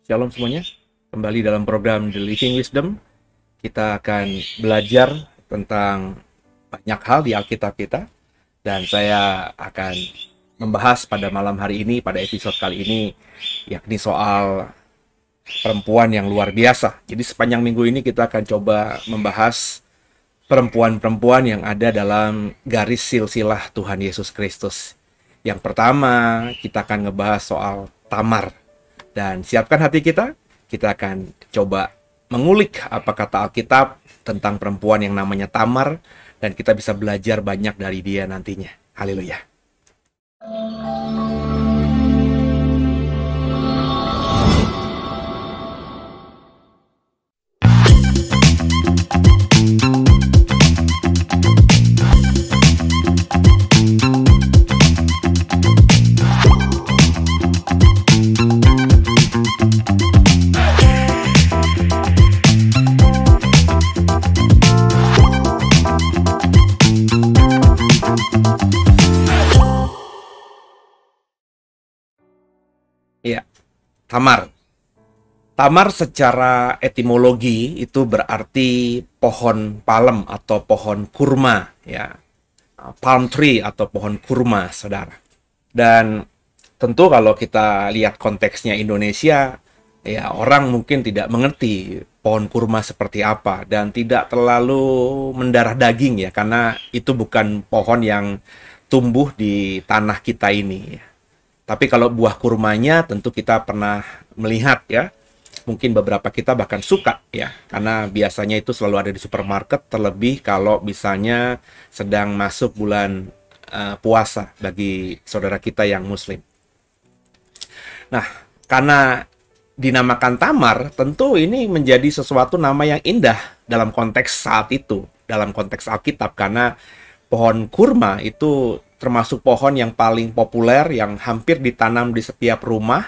Shalom semuanya, kembali dalam program The Living Wisdom. Kita akan belajar tentang banyak hal di Alkitab kita. Dan saya akan membahas pada malam hari ini, pada episode kali ini, yakni soal perempuan yang luar biasa. Jadi sepanjang minggu ini kita akan coba membahas perempuan-perempuan yang ada dalam garis silsilah Tuhan Yesus Kristus. Yang pertama, kita akan ngebahas soal Tamar. Dan siapkan hati kita akan coba mengulik apa kata Alkitab tentang perempuan yang namanya Tamar, dan kita bisa belajar banyak dari dia nantinya. Haleluya. Ya, Tamar. Tamar secara etimologi itu berarti pohon palem atau pohon kurma, ya. Palm tree atau pohon kurma, saudara. Dan tentu kalau kita lihat konteksnya Indonesia, ya orang mungkin tidak mengerti pohon kurma seperti apa dan tidak terlalu mendarah daging ya, karena itu bukan pohon yang tumbuh di tanah kita ini ya. Tapi kalau buah kurmanya tentu kita pernah melihat ya. Mungkin beberapa kita bahkan suka ya. Karena biasanya itu selalu ada di supermarket. Terlebih kalau misalnya sedang masuk bulan puasa bagi saudara kita yang muslim. Nah, karena dinamakan Tamar, tentu ini menjadi sesuatu nama yang indah dalam konteks saat itu. Dalam konteks Alkitab. Karena pohon kurma itu termasuk pohon yang paling populer, yang hampir ditanam di setiap rumah,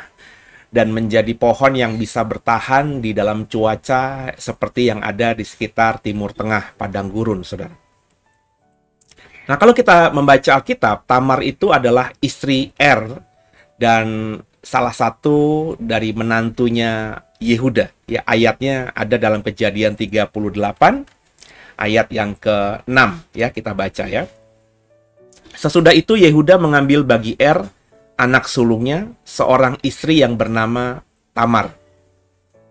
dan menjadi pohon yang bisa bertahan di dalam cuaca seperti yang ada di sekitar Timur Tengah, padang gurun, saudara. Nah, kalau kita membaca Alkitab, Tamar itu adalah istri Er, dan salah satu dari menantunya Yehuda. Ya, ayatnya ada dalam Kejadian 38, ayat yang ke-6, ya, kita baca ya. Sesudah itu Yehuda mengambil bagi Er, anak sulungnya, seorang istri yang bernama Tamar.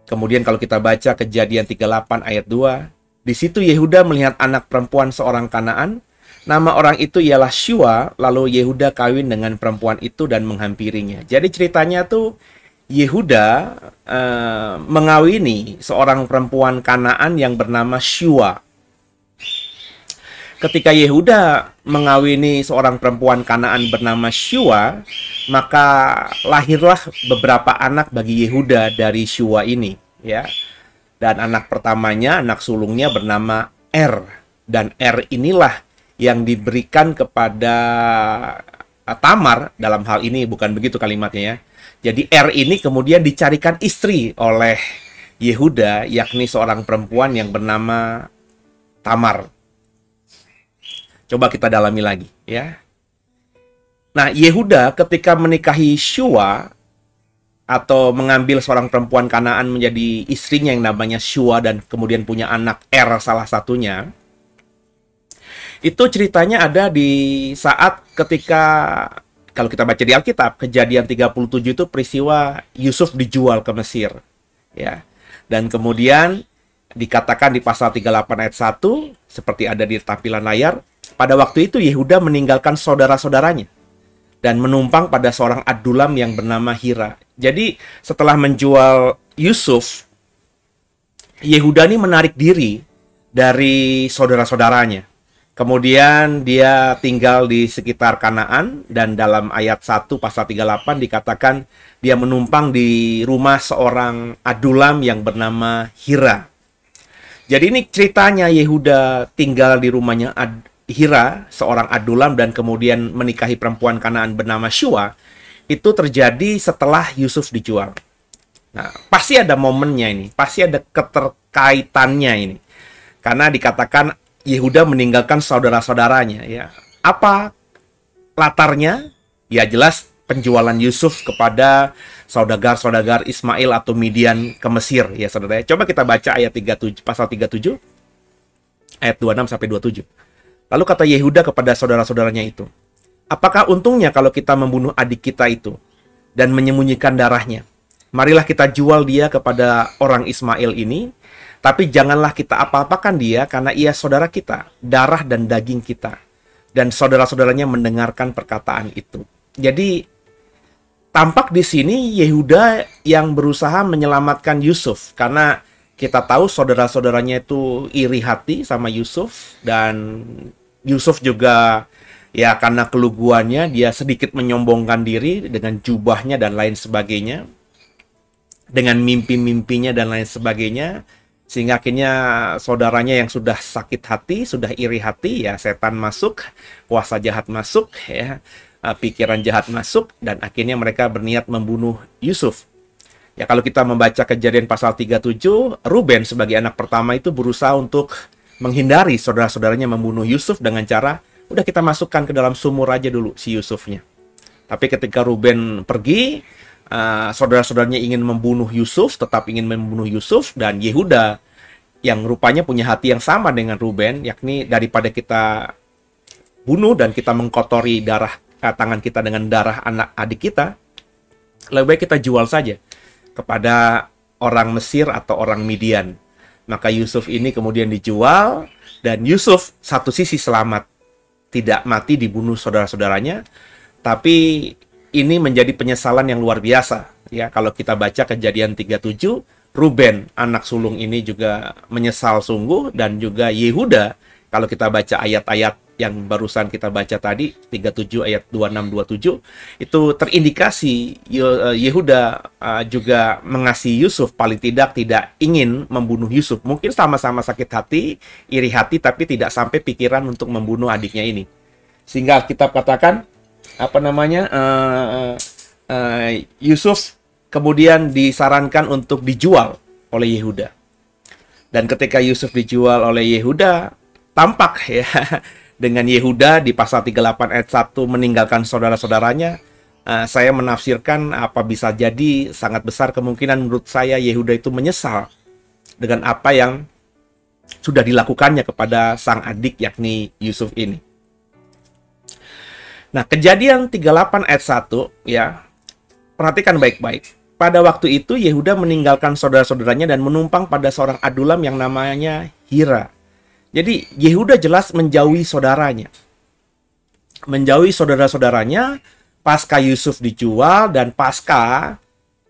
Kemudian kalau kita baca Kejadian 38 ayat 2, di situ Yehuda melihat anak perempuan seorang Kanaan, nama orang itu ialah Shua, lalu Yehuda kawin dengan perempuan itu dan menghampirinya. Jadi ceritanya tuh Yehuda mengawini seorang perempuan Kanaan yang bernama Shua. Ketika Yehuda mengawini seorang perempuan Kanaan bernama Shua, maka lahirlah beberapa anak bagi Yehuda dari Shua ini, ya. Dan anak pertamanya, anak sulungnya bernama Er, dan Er inilah yang diberikan kepada Tamar dalam hal ini, bukan begitu kalimatnya ya. Jadi Er ini kemudian dicarikan istri oleh Yehuda, yakni seorang perempuan yang bernama Tamar. Coba kita dalami lagi, ya. Nah, Yehuda ketika menikahi Shua atau mengambil seorang perempuan Kanaan menjadi istrinya yang namanya Shua dan kemudian punya anak Er salah satunya. Itu ceritanya ada di saat ketika, kalau kita baca di Alkitab, Kejadian 37 itu peristiwa Yusuf dijual ke Mesir, ya. Dan kemudian dikatakan di pasal 38 ayat 1, seperti ada di tampilan layar, pada waktu itu Yehuda meninggalkan saudara-saudaranya dan menumpang pada seorang adulam yang bernama Hira. Jadi setelah menjual Yusuf, Yehuda ini menarik diri dari saudara-saudaranya. Kemudian dia tinggal di sekitar Kanaan, dan dalam ayat 1 pasal 38 dikatakan dia menumpang di rumah seorang adulam yang bernama Hira. Jadi ini ceritanya Yehuda tinggal di rumahnya Hira, seorang adulam, dan kemudian menikahi perempuan Kanaan bernama Shua, itu terjadi setelah Yusuf dijual. Nah, pasti ada momennya ini, pasti ada keterkaitannya ini. Karena dikatakan Yehuda meninggalkan saudara-saudaranya, ya. Apa latarnya? Ya jelas penjualan Yusuf kepada saudagar-saudagar Ismail atau Midian ke Mesir, ya saudara. Coba kita baca ayat 37, pasal 37, ayat 26 sampai 27. Lalu kata Yehuda kepada saudara-saudaranya itu, apakah untungnya kalau kita membunuh adik kita itu dan menyembunyikan darahnya? Marilah kita jual dia kepada orang Ismail ini, tapi janganlah kita apa-apakan dia karena ia saudara kita, darah dan daging kita. Dan saudara-saudaranya mendengarkan perkataan itu. Jadi tampak di sini Yehuda yang berusaha menyelamatkan Yusuf, karena kita tahu saudara-saudaranya itu iri hati sama Yusuf, dan Yusuf juga ya karena keluguannya dia sedikit menyombongkan diri dengan jubahnya dan lain sebagainya, dengan mimpi-mimpinya dan lain sebagainya, sehingga akhirnya saudaranya yang sudah sakit hati, sudah iri hati, ya setan masuk, kuasa jahat masuk, ya pikiran jahat masuk, dan akhirnya mereka berniat membunuh Yusuf. Ya kalau kita membaca Kejadian pasal 37, Ruben sebagai anak pertama itu berusaha untuk menghindari saudara-saudaranya membunuh Yusuf dengan cara, udah kita masukkan ke dalam sumur aja dulu si Yusufnya. Tapi ketika Ruben pergi, saudara-saudaranya ingin membunuh Yusuf, tetap ingin membunuh Yusuf, dan Yehuda yang rupanya punya hati yang sama dengan Ruben, yakni daripada kita bunuh dan kita mengkotori darah tangan kita dengan darah anak adik kita, lebih baik kita jual saja kepada orang Mesir atau orang Midian. Maka Yusuf ini kemudian dijual, dan Yusuf satu sisi selamat, tidak mati dibunuh saudara-saudaranya, tapi ini menjadi penyesalan yang luar biasa. Ya, kalau kita baca Kejadian 37, Ruben, anak sulung ini juga menyesal sungguh, dan juga Yehuda, kalau kita baca ayat-ayat yang barusan kita baca tadi, 37 ayat 26-27, itu terindikasi Yehuda juga mengasihi Yusuf, paling tidak ingin membunuh Yusuf. Mungkin sama-sama sakit hati, iri hati, tapi tidak sampai pikiran untuk membunuh adiknya ini. Sehingga kita katakan, Yusuf kemudian disarankan untuk dijual oleh Yehuda. Dan ketika Yusuf dijual oleh Yehuda, tampak ya dengan Yehuda di pasal 38 ayat 1 meninggalkan saudara-saudaranya. Saya menafsirkan apa bisa jadi sangat besar kemungkinan menurut saya Yehuda itu menyesal dengan apa yang sudah dilakukannya kepada sang adik yakni Yusuf ini. Nah, Kejadian 38 ayat 1, ya, perhatikan baik-baik. Pada waktu itu, Yehuda meninggalkan saudara-saudaranya dan menumpang pada seorang adulam yang namanya Hira. Jadi, Yehuda jelas menjauhi saudaranya. Menjauhi saudara-saudaranya, pasca Yusuf dijual, dan pasca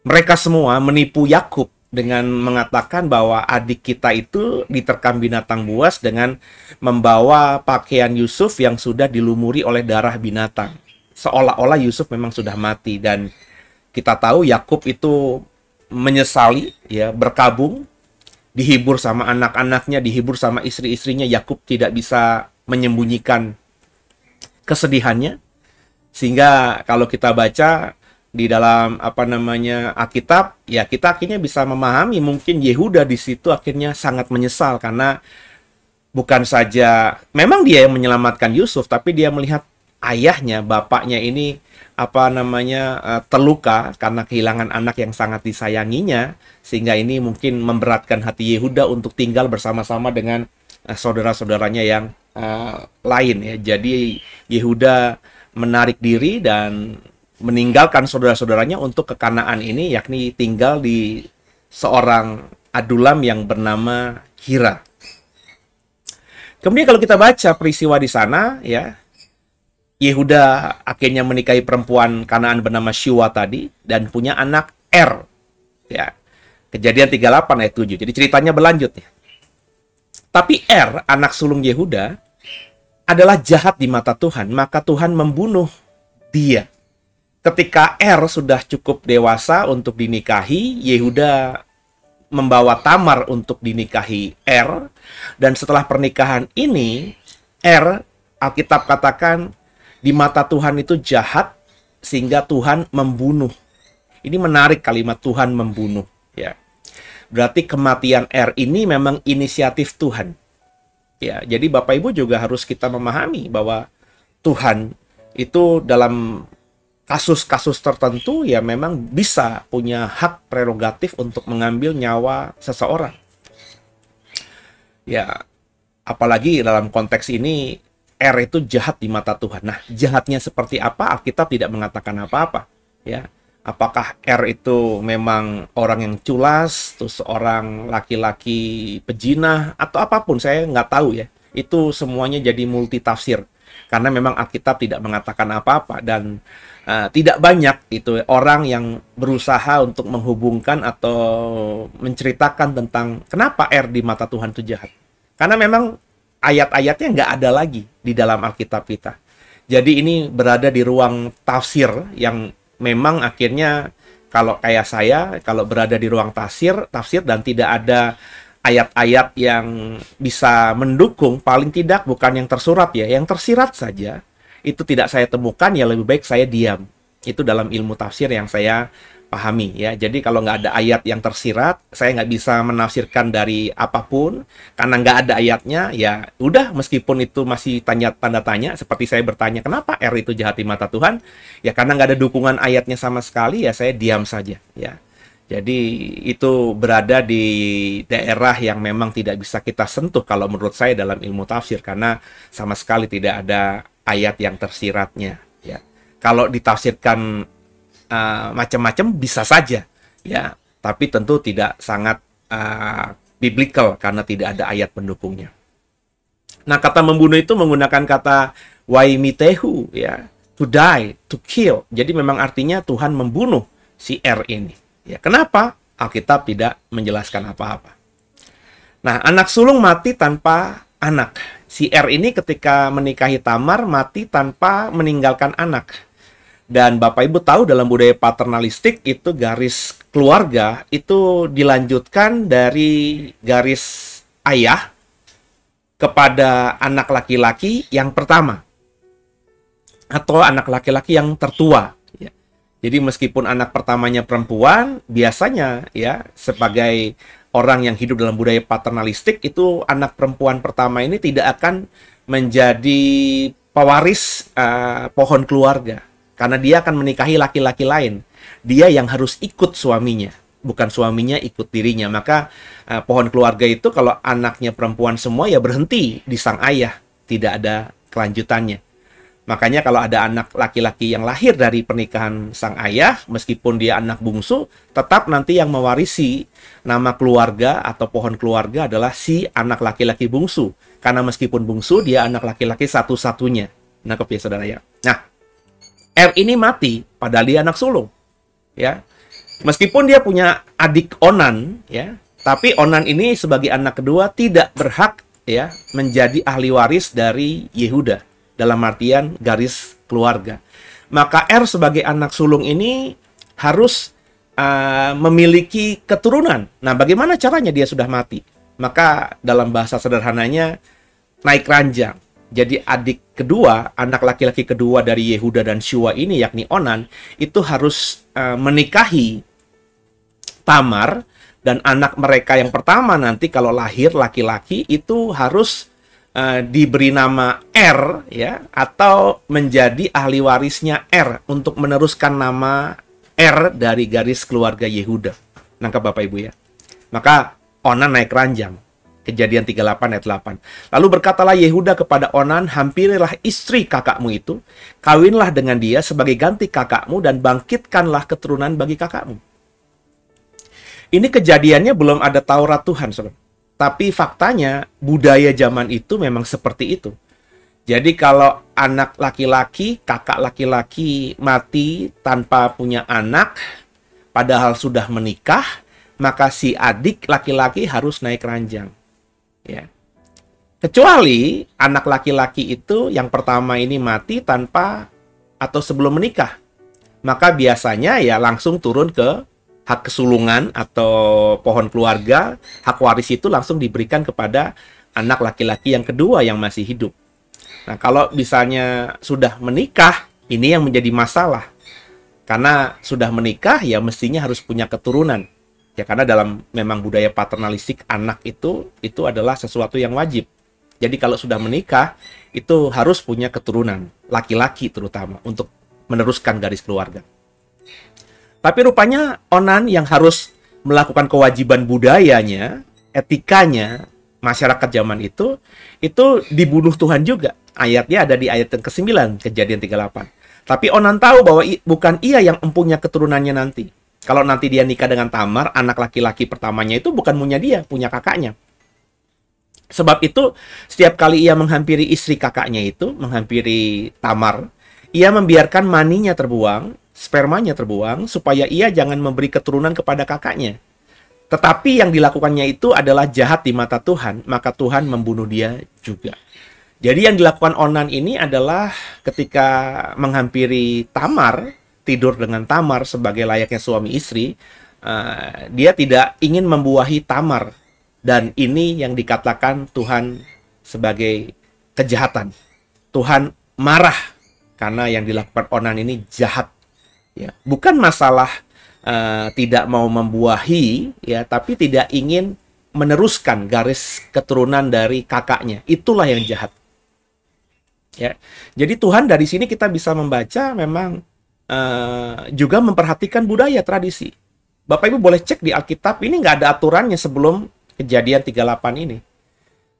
mereka semua menipu Yakub dengan mengatakan bahwa adik kita itu diterkam binatang buas dengan membawa pakaian Yusuf yang sudah dilumuri oleh darah binatang. Seolah-olah Yusuf memang sudah mati, dan kita tahu Yakub itu menyesali, ya, berkabung, dihibur sama anak-anaknya, dihibur sama istri-istrinya. Yakub tidak bisa menyembunyikan kesedihannya, sehingga kalau kita baca di dalam Alkitab, ya kita akhirnya bisa memahami mungkin Yehuda di situ akhirnya sangat menyesal, karena bukan saja memang dia yang menyelamatkan Yusuf, tapi dia melihat ayahnya, bapaknya ini terluka karena kehilangan anak yang sangat disayanginya, sehingga ini mungkin memberatkan hati Yehuda untuk tinggal bersama-sama dengan saudara-saudaranya yang lain, ya. Jadi Yehuda menarik diri dan meninggalkan saudara-saudaranya untuk ke Kanaan ini, yakni tinggal di seorang adulam yang bernama Hira. Kemudian kalau kita baca peristiwa di sana, ya, Yehuda akhirnya menikahi perempuan Kanaan bernama Shua tadi dan punya anak Er. Ya. Kejadian 38 ayat 7. Jadi ceritanya berlanjut ya. Tapi Er, anak sulung Yehuda, adalah jahat di mata Tuhan, maka Tuhan membunuh dia. Ketika Er sudah cukup dewasa untuk dinikahi, Yehuda membawa Tamar untuk dinikahi Er. Dan setelah pernikahan ini, Er, Alkitab katakan, di mata Tuhan itu jahat, sehingga Tuhan membunuh. Ini menarik kalimat Tuhan membunuh. Ya. Berarti kematian Er ini memang inisiatif Tuhan. Ya, jadi Bapak Ibu juga harus kita memahami bahwa Tuhan itu dalam kasus-kasus tertentu ya memang bisa punya hak prerogatif untuk mengambil nyawa seseorang. Ya, apalagi dalam konteks ini R itu jahat di mata Tuhan. Nah, jahatnya seperti apa? Alkitab tidak mengatakan apa-apa, ya. Apakah R itu memang orang yang culas, terus orang laki-laki pejinah, atau apapun, saya nggak tahu ya. Itu semuanya jadi multitafsir. Karena memang Alkitab tidak mengatakan apa-apa, dan tidak banyak itu orang yang berusaha untuk menghubungkan atau menceritakan tentang kenapa R di mata Tuhan itu jahat. Karena memang ayat-ayatnya nggak ada lagi di dalam Alkitab kita. Jadi ini berada di ruang tafsir yang memang akhirnya kalau kayak saya, kalau berada di ruang tafsir dan tidak ada ayat-ayat yang bisa mendukung, paling tidak bukan yang tersurat ya, yang tersirat saja, itu tidak saya temukan, ya lebih baik saya diam. Itu dalam ilmu tafsir yang saya pahami ya. Jadi kalau nggak ada ayat yang tersirat, saya nggak bisa menafsirkan dari apapun, karena nggak ada ayatnya, ya udah, meskipun itu masih tanda tanya, seperti saya bertanya, kenapa R itu jahat di mata Tuhan? Ya karena nggak ada dukungan ayatnya sama sekali, ya saya diam saja ya. Jadi itu berada di daerah yang memang tidak bisa kita sentuh kalau menurut saya dalam ilmu tafsir, karena sama sekali tidak ada ayat yang tersiratnya ya. Kalau ditafsirkan macam-macam bisa saja ya, tapi tentu tidak sangat biblical karena tidak ada ayat pendukungnya. Nah, kata membunuh itu menggunakan kata waimitehu ya, to die, to kill. Jadi memang artinya Tuhan membunuh si R ini. Ya, kenapa? Alkitab tidak menjelaskan apa-apa. Nah, anak sulung mati tanpa anak. Si R ini ketika menikahi Tamar mati tanpa meninggalkan anak. Dan Bapak Ibu tahu dalam budaya paternalistik itu garis keluarga itu dilanjutkan dari garis ayah kepada anak laki-laki yang pertama atau anak laki-laki yang tertua. Ya. Jadi meskipun anak pertamanya perempuan, biasanya ya sebagai orang yang hidup dalam budaya paternalistik itu anak perempuan pertama ini tidak akan menjadi pewaris pohon keluarga. Karena dia akan menikahi laki-laki lain. Dia yang harus ikut suaminya, bukan suaminya ikut dirinya. Maka pohon keluarga itu kalau anaknya perempuan semua ya berhenti di sang ayah. Tidak ada kelanjutannya. Makanya kalau ada anak laki-laki yang lahir dari pernikahan sang ayah, meskipun dia anak bungsu, tetap nanti yang mewarisi nama keluarga atau pohon keluarga adalah si anak laki-laki bungsu. Karena meskipun bungsu, dia anak laki-laki satu-satunya. Nangkep ya saudara ya? Nah, R ini mati, padahal dia anak sulung, ya. Meskipun dia punya adik Onan, ya, tapi Onan ini sebagai anak kedua tidak berhak, ya, menjadi ahli waris dari Yehuda dalam artian garis keluarga. Maka R sebagai anak sulung ini harus memiliki keturunan. Nah, bagaimana caranya dia sudah mati? Maka dalam bahasa sederhananya naik ranjang. Jadi adik kedua, anak laki-laki kedua dari Yehuda dan Syua ini, yakni Onan, itu harus menikahi Tamar, dan anak mereka yang pertama nanti kalau lahir laki-laki itu harus diberi nama R, ya, atau menjadi ahli warisnya R untuk meneruskan nama R dari garis keluarga Yehuda. Nangkap Bapak Ibu ya. Maka Onan naik ranjang. Kejadian 38 ayat 8. Lalu berkatalah Yehuda kepada Onan, hampirilah istri kakakmu itu, kawinlah dengan dia sebagai ganti kakakmu, dan bangkitkanlah keturunan bagi kakakmu. Ini kejadiannya belum ada Taurat Tuhan, saudara. Tapi faktanya, budaya zaman itu memang seperti itu. Jadi kalau anak laki-laki, kakak laki-laki mati tanpa punya anak, padahal sudah menikah, maka si adik laki-laki harus naik ranjang. Ya. Kecuali anak laki-laki itu yang pertama ini mati tanpa atau sebelum menikah, maka biasanya ya langsung turun ke hak kesulungan atau pohon keluarga. Hak waris itu langsung diberikan kepada anak laki-laki yang kedua yang masih hidup. Nah, kalau misalnya sudah menikah, ini yang menjadi masalah. Karena sudah menikah ya mestinya harus punya keturunan. Ya, karena dalam memang budaya paternalistik anak itu adalah sesuatu yang wajib. Jadi kalau sudah menikah itu harus punya keturunan, laki-laki terutama, untuk meneruskan garis keluarga. Tapi rupanya Onan yang harus melakukan kewajiban budayanya, etikanya, masyarakat zaman itu dibunuh Tuhan juga. Ayatnya ada di ayat yang ke-9, Kejadian 38. Tapi Onan tahu bahwa bukan ia yang empunya keturunannya nanti. Kalau nanti dia nikah dengan Tamar, anak laki-laki pertamanya itu bukan punya dia, punya kakaknya. Sebab itu, setiap kali ia menghampiri istri kakaknya itu, menghampiri Tamar, ia membiarkan maninya terbuang, spermanya terbuang, supaya ia jangan memberi keturunan kepada kakaknya. Tetapi yang dilakukannya itu adalah jahat di mata Tuhan, maka Tuhan membunuh dia juga. Jadi yang dilakukan Onan ini adalah ketika menghampiri Tamar, tidur dengan Tamar sebagai layaknya suami istri, dia tidak ingin membuahi Tamar. Dan ini yang dikatakan Tuhan sebagai kejahatan. Tuhan marah karena yang dilakukan Onan ini jahat. Ya, bukan masalah tidak mau membuahi, ya, tapi tidak ingin meneruskan garis keturunan dari kakaknya. Itulah yang jahat. Ya, jadi Tuhan dari sini kita bisa membaca memang juga memperhatikan budaya tradisi. Bapak Ibu boleh cek di Alkitab, ini nggak ada aturannya sebelum Kejadian 38 ini.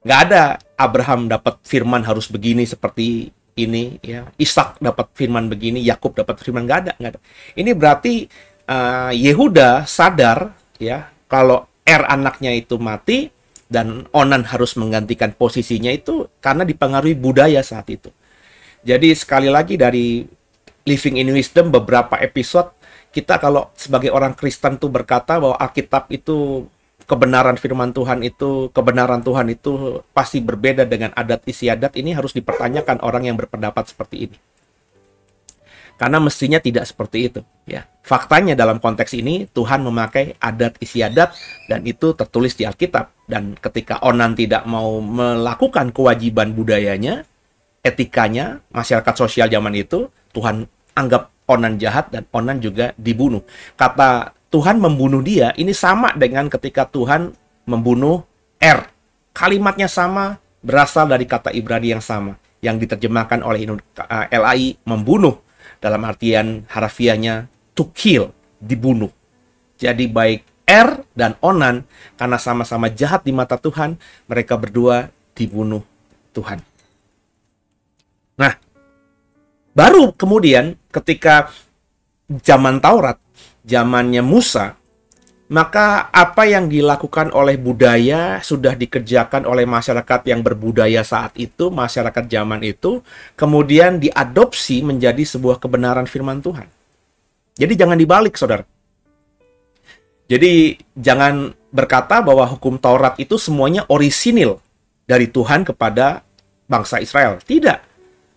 Nggak ada Abraham dapat firman harus begini seperti ini, ya. Ishak dapat firman begini, Yakub dapat firman, nggak ada. Ini berarti Yehuda sadar, ya, kalau anaknya itu mati dan Onan harus menggantikan posisinya itu karena dipengaruhi budaya saat itu. Jadi sekali lagi dari Living in Wisdom beberapa episode, kita kalau sebagai orang Kristen tuh berkata bahwa Alkitab itu kebenaran firman Tuhan itu, kebenaran Tuhan itu pasti berbeda dengan adat istiadat, ini harus dipertanyakan orang yang berpendapat seperti ini. Karena mestinya tidak seperti itu, ya. Faktanya dalam konteks ini Tuhan memakai adat istiadat dan itu tertulis di Alkitab. Dan ketika Onan tidak mau melakukan kewajiban budayanya, etikanya, masyarakat sosial zaman itu, Tuhan anggap Onan jahat dan Onan juga dibunuh. Kata Tuhan membunuh dia, ini sama dengan ketika Tuhan membunuh Kalimatnya sama, berasal dari kata Ibrani yang sama, yang diterjemahkan oleh LAI, membunuh. Dalam artian harafiahnya, to kill, dibunuh. Jadi baik dan Onan, karena sama-sama jahat di mata Tuhan, mereka berdua dibunuh Tuhan. Nah, baru kemudian ketika zaman Taurat, zamannya Musa, maka apa yang dilakukan oleh budaya sudah dikerjakan oleh masyarakat yang berbudaya saat itu, masyarakat zaman itu, kemudian diadopsi menjadi sebuah kebenaran firman Tuhan. Jadi jangan dibalik, saudara. Jadi jangan berkata bahwa hukum Taurat itu semuanya orisinil dari Tuhan kepada bangsa Israel. Tidak.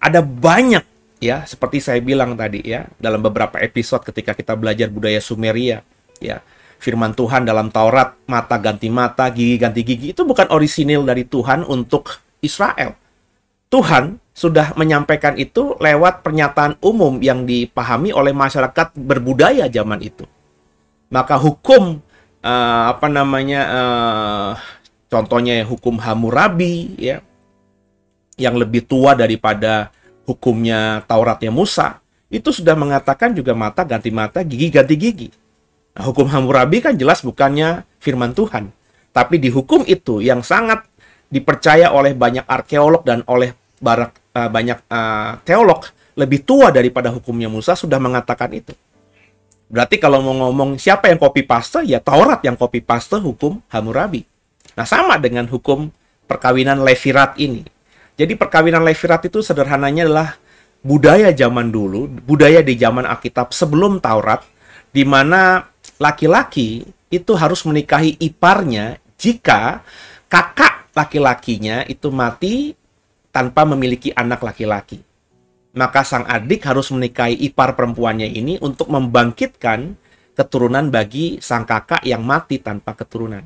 Ada banyak, ya, seperti saya bilang tadi, ya, dalam beberapa episode ketika kita belajar budaya Sumeria, ya. Firman Tuhan dalam Taurat, mata ganti mata, gigi ganti gigi, itu bukan orisinil dari Tuhan untuk Israel. Tuhan sudah menyampaikan itu lewat pernyataan umum yang dipahami oleh masyarakat berbudaya zaman itu. Maka hukum, contohnya hukum Hammurabi, ya, yang lebih tua daripada hukumnya Tauratnya Musa, itu sudah mengatakan juga mata ganti mata, gigi ganti gigi. Nah, hukum Hammurabi kan jelas bukannya firman Tuhan. Tapi di hukum itu yang sangat dipercaya oleh banyak arkeolog dan oleh banyak teolog lebih tua daripada hukumnya Musa sudah mengatakan itu. Berarti kalau mau ngomong siapa yang copy paste, ya Taurat yang copy paste hukum Hammurabi. Nah, sama dengan hukum perkawinan Levirat ini. Jadi perkawinan Levirat itu sederhananya adalah budaya zaman dulu, budaya di zaman Alkitab sebelum Taurat, di mana laki-laki itu harus menikahi iparnya jika kakak laki-lakinya itu mati tanpa memiliki anak laki-laki. Maka sang adik harus menikahi ipar perempuannya ini untuk membangkitkan keturunan bagi sang kakak yang mati tanpa keturunan.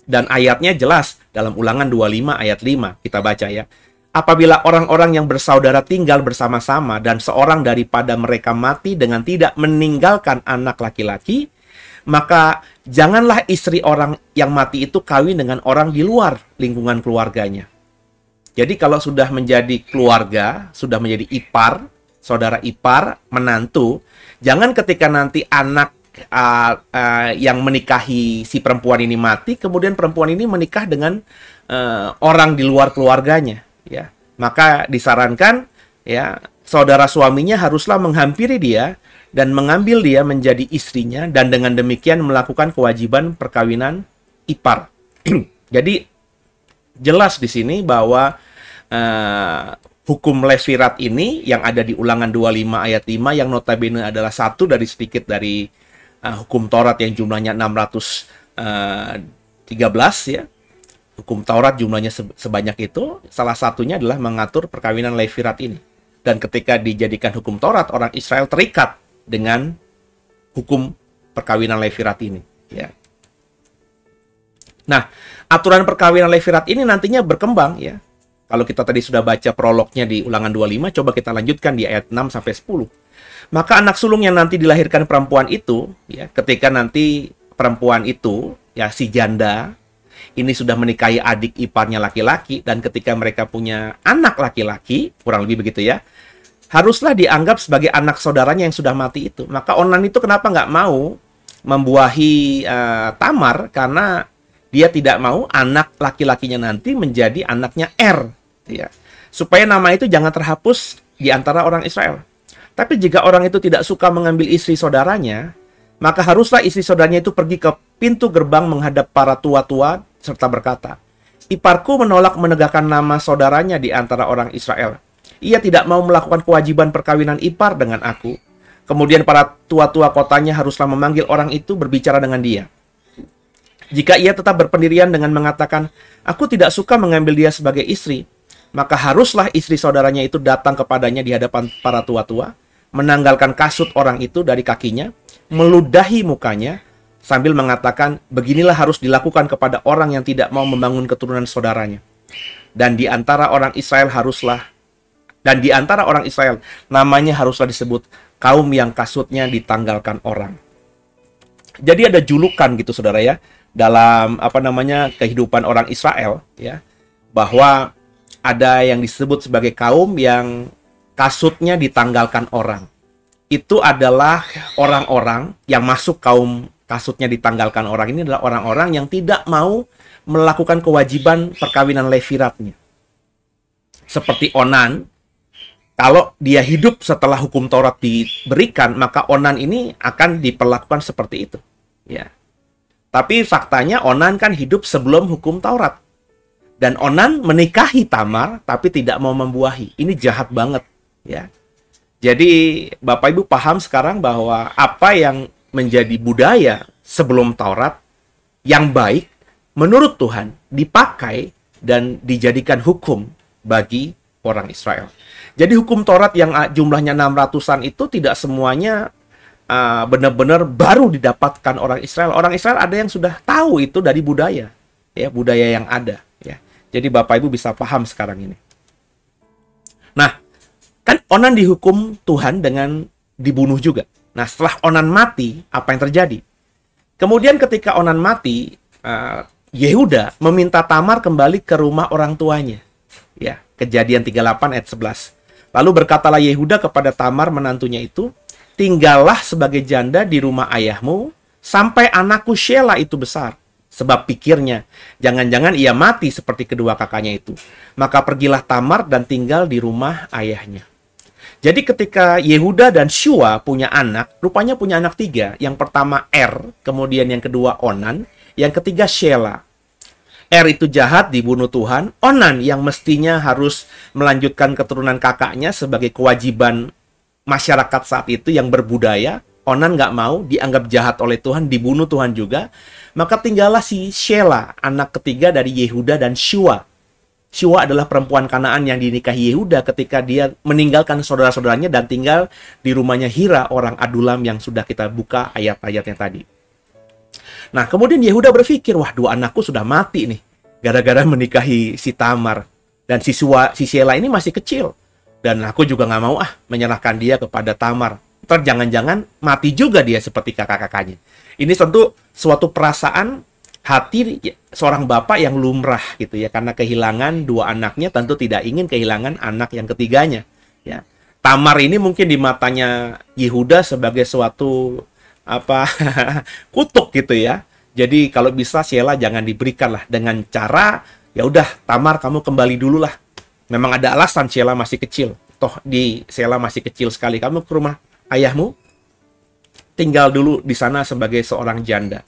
Dan ayatnya jelas dalam Ulangan 25 ayat 5, kita baca ya. Apabila orang-orang yang bersaudara tinggal bersama-sama dan seorang daripada mereka mati dengan tidak meninggalkan anak laki-laki, maka janganlah istri orang yang mati itu kawin dengan orang di luar lingkungan keluarganya. Jadi kalau sudah menjadi keluarga, sudah menjadi ipar, saudara ipar, menantu, jangan ketika nanti anak yang menikahi si perempuan ini mati, kemudian perempuan ini menikah dengan orang di luar keluarganya, ya. Maka disarankan, ya, saudara suaminya haruslah menghampiri dia dan mengambil dia menjadi istrinya, dan dengan demikian melakukan kewajiban perkawinan ipar. Jadi jelas di sini bahwa hukum Levirat ini yang ada di Ulangan 25 ayat 5 yang notabene adalah satu dari sedikit dari hukum Taurat yang jumlahnya 613 ya. Hukum Taurat jumlahnya sebanyak itu, salah satunya adalah mengatur perkawinan Levirat ini. Dan ketika dijadikan hukum Taurat, orang Israel terikat dengan hukum perkawinan Levirat ini, ya. Nah, aturan perkawinan Levirat ini nantinya berkembang, ya. Kalau kita tadi sudah baca prolognya di Ulangan 25, coba kita lanjutkan di ayat 6 sampai 10. Maka anak sulung yang nanti dilahirkan perempuan itu, ya, ketika nanti perempuan itu, ya, si janda ini sudah menikahi adik iparnya laki-laki, dan ketika mereka punya anak laki-laki, kurang lebih begitu ya, haruslah dianggap sebagai anak saudaranya yang sudah mati itu. Maka Onan itu kenapa nggak mau membuahi Tamar? Karena dia tidak mau anak laki-lakinya nanti menjadi anaknya Er, ya. Supaya nama itu jangan terhapus di antara orang Israel. Tapi jika orang itu tidak suka mengambil istri saudaranya, maka haruslah istri saudaranya itu pergi ke pintu gerbang menghadap para tua-tua serta berkata, "Iparku menolak menegakkan nama saudaranya di antara orang Israel. Ia tidak mau melakukan kewajiban perkawinan ipar dengan aku." Kemudian para tua-tua kotanya haruslah memanggil orang itu berbicara dengan dia. Jika ia tetap berpendirian dengan mengatakan, "Aku tidak suka mengambil dia sebagai istri," maka haruslah istri saudaranya itu datang kepadanya di hadapan para tua-tua, menanggalkan kasut orang itu dari kakinya, meludahi mukanya, sambil mengatakan, "Beginilah harus dilakukan kepada orang yang tidak mau membangun keturunan saudaranya." Dan di antara orang Israel namanya haruslah disebut kaum yang kasutnya ditanggalkan orang. Jadi ada julukan gitu saudara ya, dalam kehidupan orang Israel ya, bahwa ada yang disebut sebagai kaum yang kasutnya ditanggalkan orang. Itu adalah orang-orang yang masuk kaum kasutnya ditanggalkan orang ini adalah orang-orang yang tidak mau melakukan kewajiban perkawinan Leviratnya. Seperti Onan, kalau dia hidup setelah hukum Taurat diberikan, maka Onan ini akan diperlakukan seperti itu. Ya. Tapi faktanya Onan kan hidup sebelum hukum Taurat. Dan Onan menikahi Tamar, tapi tidak mau membuahi. Ini jahat banget. Ya. Jadi Bapak Ibu paham sekarang bahwa apa yang menjadi budaya sebelum Taurat yang baik menurut Tuhan dipakai dan dijadikan hukum bagi orang Israel. Jadi hukum Taurat yang jumlahnya 600-an itu tidak semuanya benar-benar baru didapatkan orang Israel. Orang Israel ada yang sudah tahu itu dari budaya, ya, budaya yang ada, ya. Jadi Bapak Ibu bisa paham sekarang ini. Nah, kan Onan dihukum Tuhan dengan dibunuh juga. Nah, setelah Onan mati, apa yang terjadi? Kemudian ketika Onan mati, Yehuda meminta Tamar kembali ke rumah orang tuanya. Ya, Kejadian 38 ayat 11. Lalu berkatalah Yehuda kepada Tamar menantunya itu, "Tinggallah sebagai janda di rumah ayahmu sampai anakku Shelah itu besar." Sebab pikirnya, jangan-jangan ia mati seperti kedua kakaknya itu. Maka pergilah Tamar dan tinggal di rumah ayahnya. Jadi ketika Yehuda dan Shua punya anak, rupanya punya anak 3. Yang pertama Er, kemudian yang kedua Onan, yang ketiga Shelah. Er itu jahat, dibunuh Tuhan. Onan yang mestinya harus melanjutkan keturunan kakaknya sebagai kewajiban masyarakat saat itu yang berbudaya. Onan nggak mau, dianggap jahat oleh Tuhan, dibunuh Tuhan juga. Maka tinggallah si Shelah, anak ketiga dari Yehuda dan Shua. Shua adalah perempuan Kanaan yang dinikahi Yehuda ketika dia meninggalkan saudara-saudaranya dan tinggal di rumahnya Hira, orang Adulam yang sudah kita buka ayat-ayatnya tadi. Nah, kemudian Yehuda berpikir, wah, 2 anakku sudah mati nih, gara-gara menikahi si Tamar. Dan si Shelah ini masih kecil. Dan aku juga nggak mau menyerahkan dia kepada Tamar. Ntar jangan-jangan mati juga dia seperti kakak-kakaknya. Ini tentu suatu perasaan hati seorang bapak yang lumrah gitu ya, karena kehilangan 2 anaknya tentu tidak ingin kehilangan anak yang ketiganya, ya. Tamar ini mungkin di matanya Yehuda sebagai suatu apa kutuk gitu ya. Jadi kalau bisa Sheila jangan diberikan lah, dengan cara ya udah Tamar kamu kembali dulu lah. Memang ada alasan, Sheila masih kecil. Toh di Sheila masih kecil sekali. Kamu ke rumah ayahmu, tinggal dulu di sana sebagai seorang janda.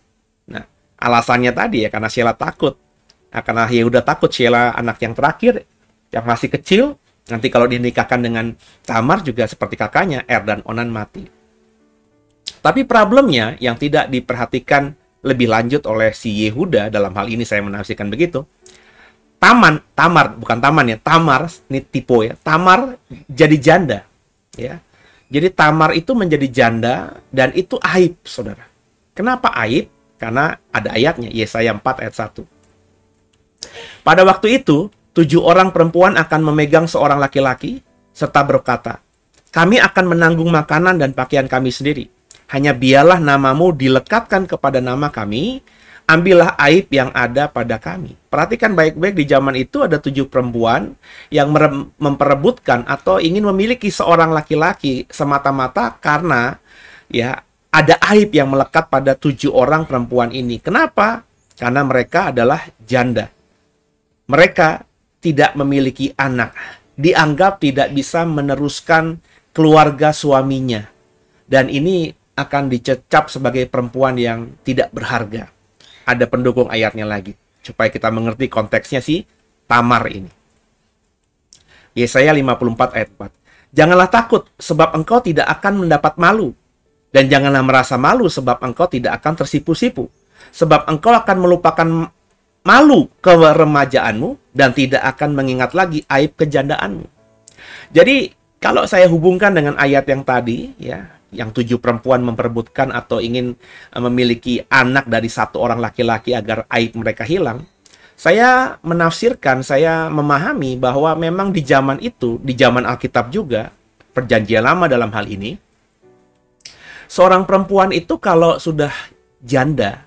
Nah, alasannya tadi ya karena Sheila takut. Nah, karena Yehuda takut Sheila anak yang terakhir, yang masih kecil, nanti kalau dinikahkan dengan Tamar juga seperti kakaknya, dan Onan mati. Tapi problemnya yang tidak diperhatikan lebih lanjut oleh si Yehuda, dalam hal ini saya menafsirkan begitu, Tamar, ini tipe ya, Tamar jadi janda, ya. Jadi Tamar itu menjadi janda, dan itu aib, saudara. Kenapa aib? Karena ada ayatnya, Yesaya 4 ayat 1. Pada waktu itu, 7 orang perempuan akan memegang seorang laki-laki, serta berkata, kami akan menanggung makanan dan pakaian kami sendiri. Hanya biarlah namamu dilekatkan kepada nama kami, ambillah aib yang ada pada kami. Perhatikan baik-baik, di zaman itu ada 7 perempuan yang memperebutkan atau ingin memiliki seorang laki-laki semata-mata karena ya ada aib yang melekat pada 7 orang perempuan ini. Kenapa? Karena mereka adalah janda. Mereka tidak memiliki anak, dianggap tidak bisa meneruskan keluarga suaminya. Dan ini akan dicecap sebagai perempuan yang tidak berharga. Ada pendukung ayatnya lagi, supaya kita mengerti konteksnya si Tamar ini. Yesaya 54 ayat 4. Janganlah takut, sebab engkau tidak akan mendapat malu. Dan janganlah merasa malu, sebab engkau tidak akan tersipu-sipu. Sebab engkau akan melupakan malu keremajaanmu, dan tidak akan mengingat lagi aib kejandaanmu. Jadi, kalau saya hubungkan dengan ayat yang tadi, ya, yang 7 perempuan memperebutkan atau ingin memiliki anak dari 1 orang laki-laki agar aib mereka hilang, saya menafsirkan, saya memahami bahwa memang di zaman itu, di zaman Alkitab juga, Perjanjian Lama dalam hal ini, seorang perempuan itu kalau sudah janda,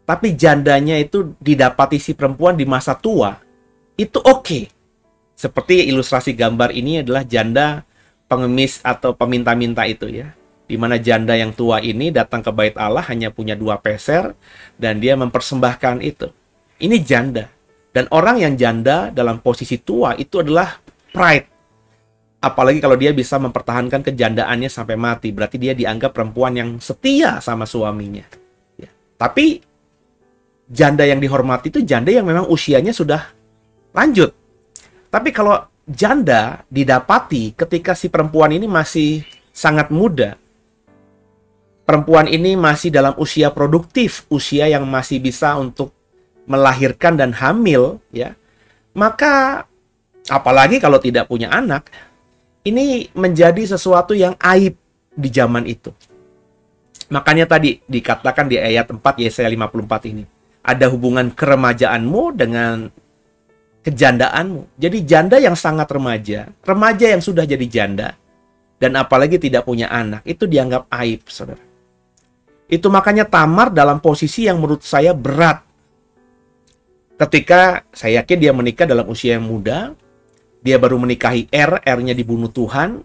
tapi jandanya itu didapati si perempuan di masa tua, itu oke. Seperti ilustrasi gambar ini adalah janda pengemis atau peminta-minta itu ya. Di mana janda yang tua ini datang ke bait Allah hanya punya 2 peser dan dia mempersembahkan itu. Ini janda. Dan orang yang janda dalam posisi tua itu adalah pride. Apalagi kalau dia bisa mempertahankan kejandaannya sampai mati, berarti dia dianggap perempuan yang setia sama suaminya. Ya. Tapi janda yang dihormati itu janda yang memang usianya sudah lanjut. Tapi kalau janda didapati ketika si perempuan ini masih sangat muda, perempuan ini masih dalam usia produktif, usia yang masih bisa untuk melahirkan dan hamil, ya, maka apalagi kalau tidak punya anak, ini menjadi sesuatu yang aib di zaman itu. Makanya tadi dikatakan di ayat 4 Yesaya 54 ini, ada hubungan keremajaanmu dengan kejandaanmu. Jadi janda yang sangat remaja yang sudah jadi janda, dan apalagi tidak punya anak, itu dianggap aib, saudara. Itu makanya Tamar dalam posisi yang menurut saya berat. Ketika saya yakin dia menikah dalam usia yang muda, dia baru menikahi R-nya dibunuh Tuhan,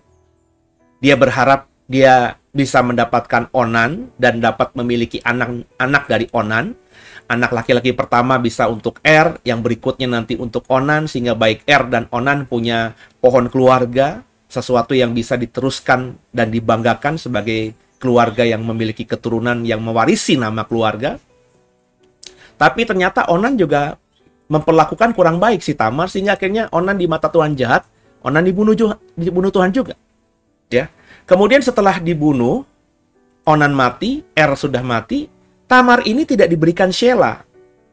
dia berharap dia bisa mendapatkan Onan dan dapat memiliki anak dari Onan. Anak laki-laki pertama bisa untuk R, yang berikutnya nanti untuk Onan, sehingga baik R dan Onan punya pohon keluarga, sesuatu yang bisa diteruskan dan dibanggakan sebagai keluarga yang memiliki keturunan yang mewarisi nama keluarga. Tapi ternyata Onan juga memperlakukan kurang baik si Tamar, sehingga akhirnya Onan di mata Tuhan jahat, Onan dibunuh Tuhan juga. Ya. Kemudian setelah dibunuh, Onan mati, R sudah mati, Tamar ini tidak diberikan Sheila,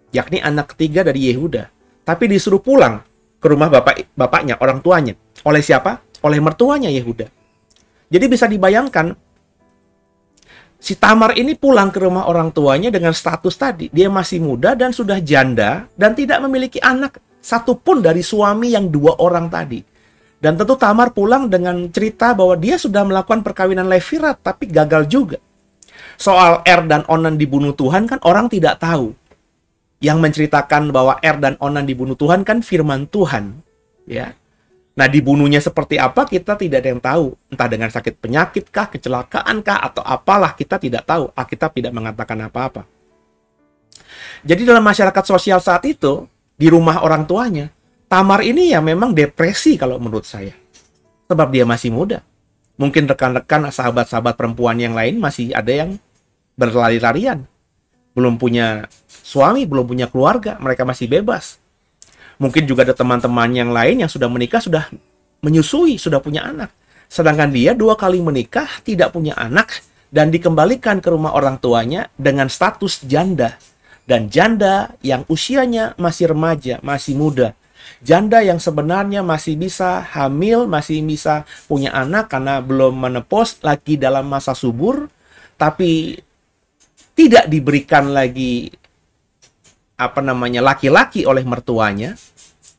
yakni anak ketiga dari Yehuda, tapi disuruh pulang ke rumah bapaknya, orang tuanya. Oleh siapa? Oleh mertuanya Yehuda. Jadi bisa dibayangkan, si Tamar ini pulang ke rumah orang tuanya dengan status tadi. Dia masih muda dan sudah janda dan tidak memiliki anak satupun dari suami yang 2 orang tadi. Dan tentu Tamar pulang dengan cerita bahwa dia sudah melakukan perkawinan levirat, tapi gagal juga. Soal R dan Onan dibunuh Tuhan kan orang tidak tahu. Yang menceritakan bahwa R dan Onan dibunuh Tuhan kan firman Tuhan. Ya. Nah, dibunuhnya seperti apa kita tidak ada yang tahu. Entah dengan sakit penyakit kah, kecelakaan kah, atau apalah kita tidak tahu. Alkitab tidak mengatakan apa-apa. Jadi dalam masyarakat sosial saat itu, di rumah orang tuanya, Tamar ini ya memang depresi kalau menurut saya. Sebab dia masih muda. Mungkin rekan-rekan, sahabat-sahabat perempuan yang lain masih ada yang berlari-larian. Belum punya suami, belum punya keluarga, mereka masih bebas. Mungkin juga ada teman-teman yang lain yang sudah menikah, sudah menyusui, sudah punya anak. Sedangkan dia 2 kali menikah, tidak punya anak, dan dikembalikan ke rumah orang tuanya dengan status janda. Dan janda yang usianya masih remaja, masih muda. Janda yang sebenarnya masih bisa hamil, masih bisa punya anak karena belum menepos, lagi dalam masa subur, tapi tidak diberikan lagi laki-laki oleh mertuanya,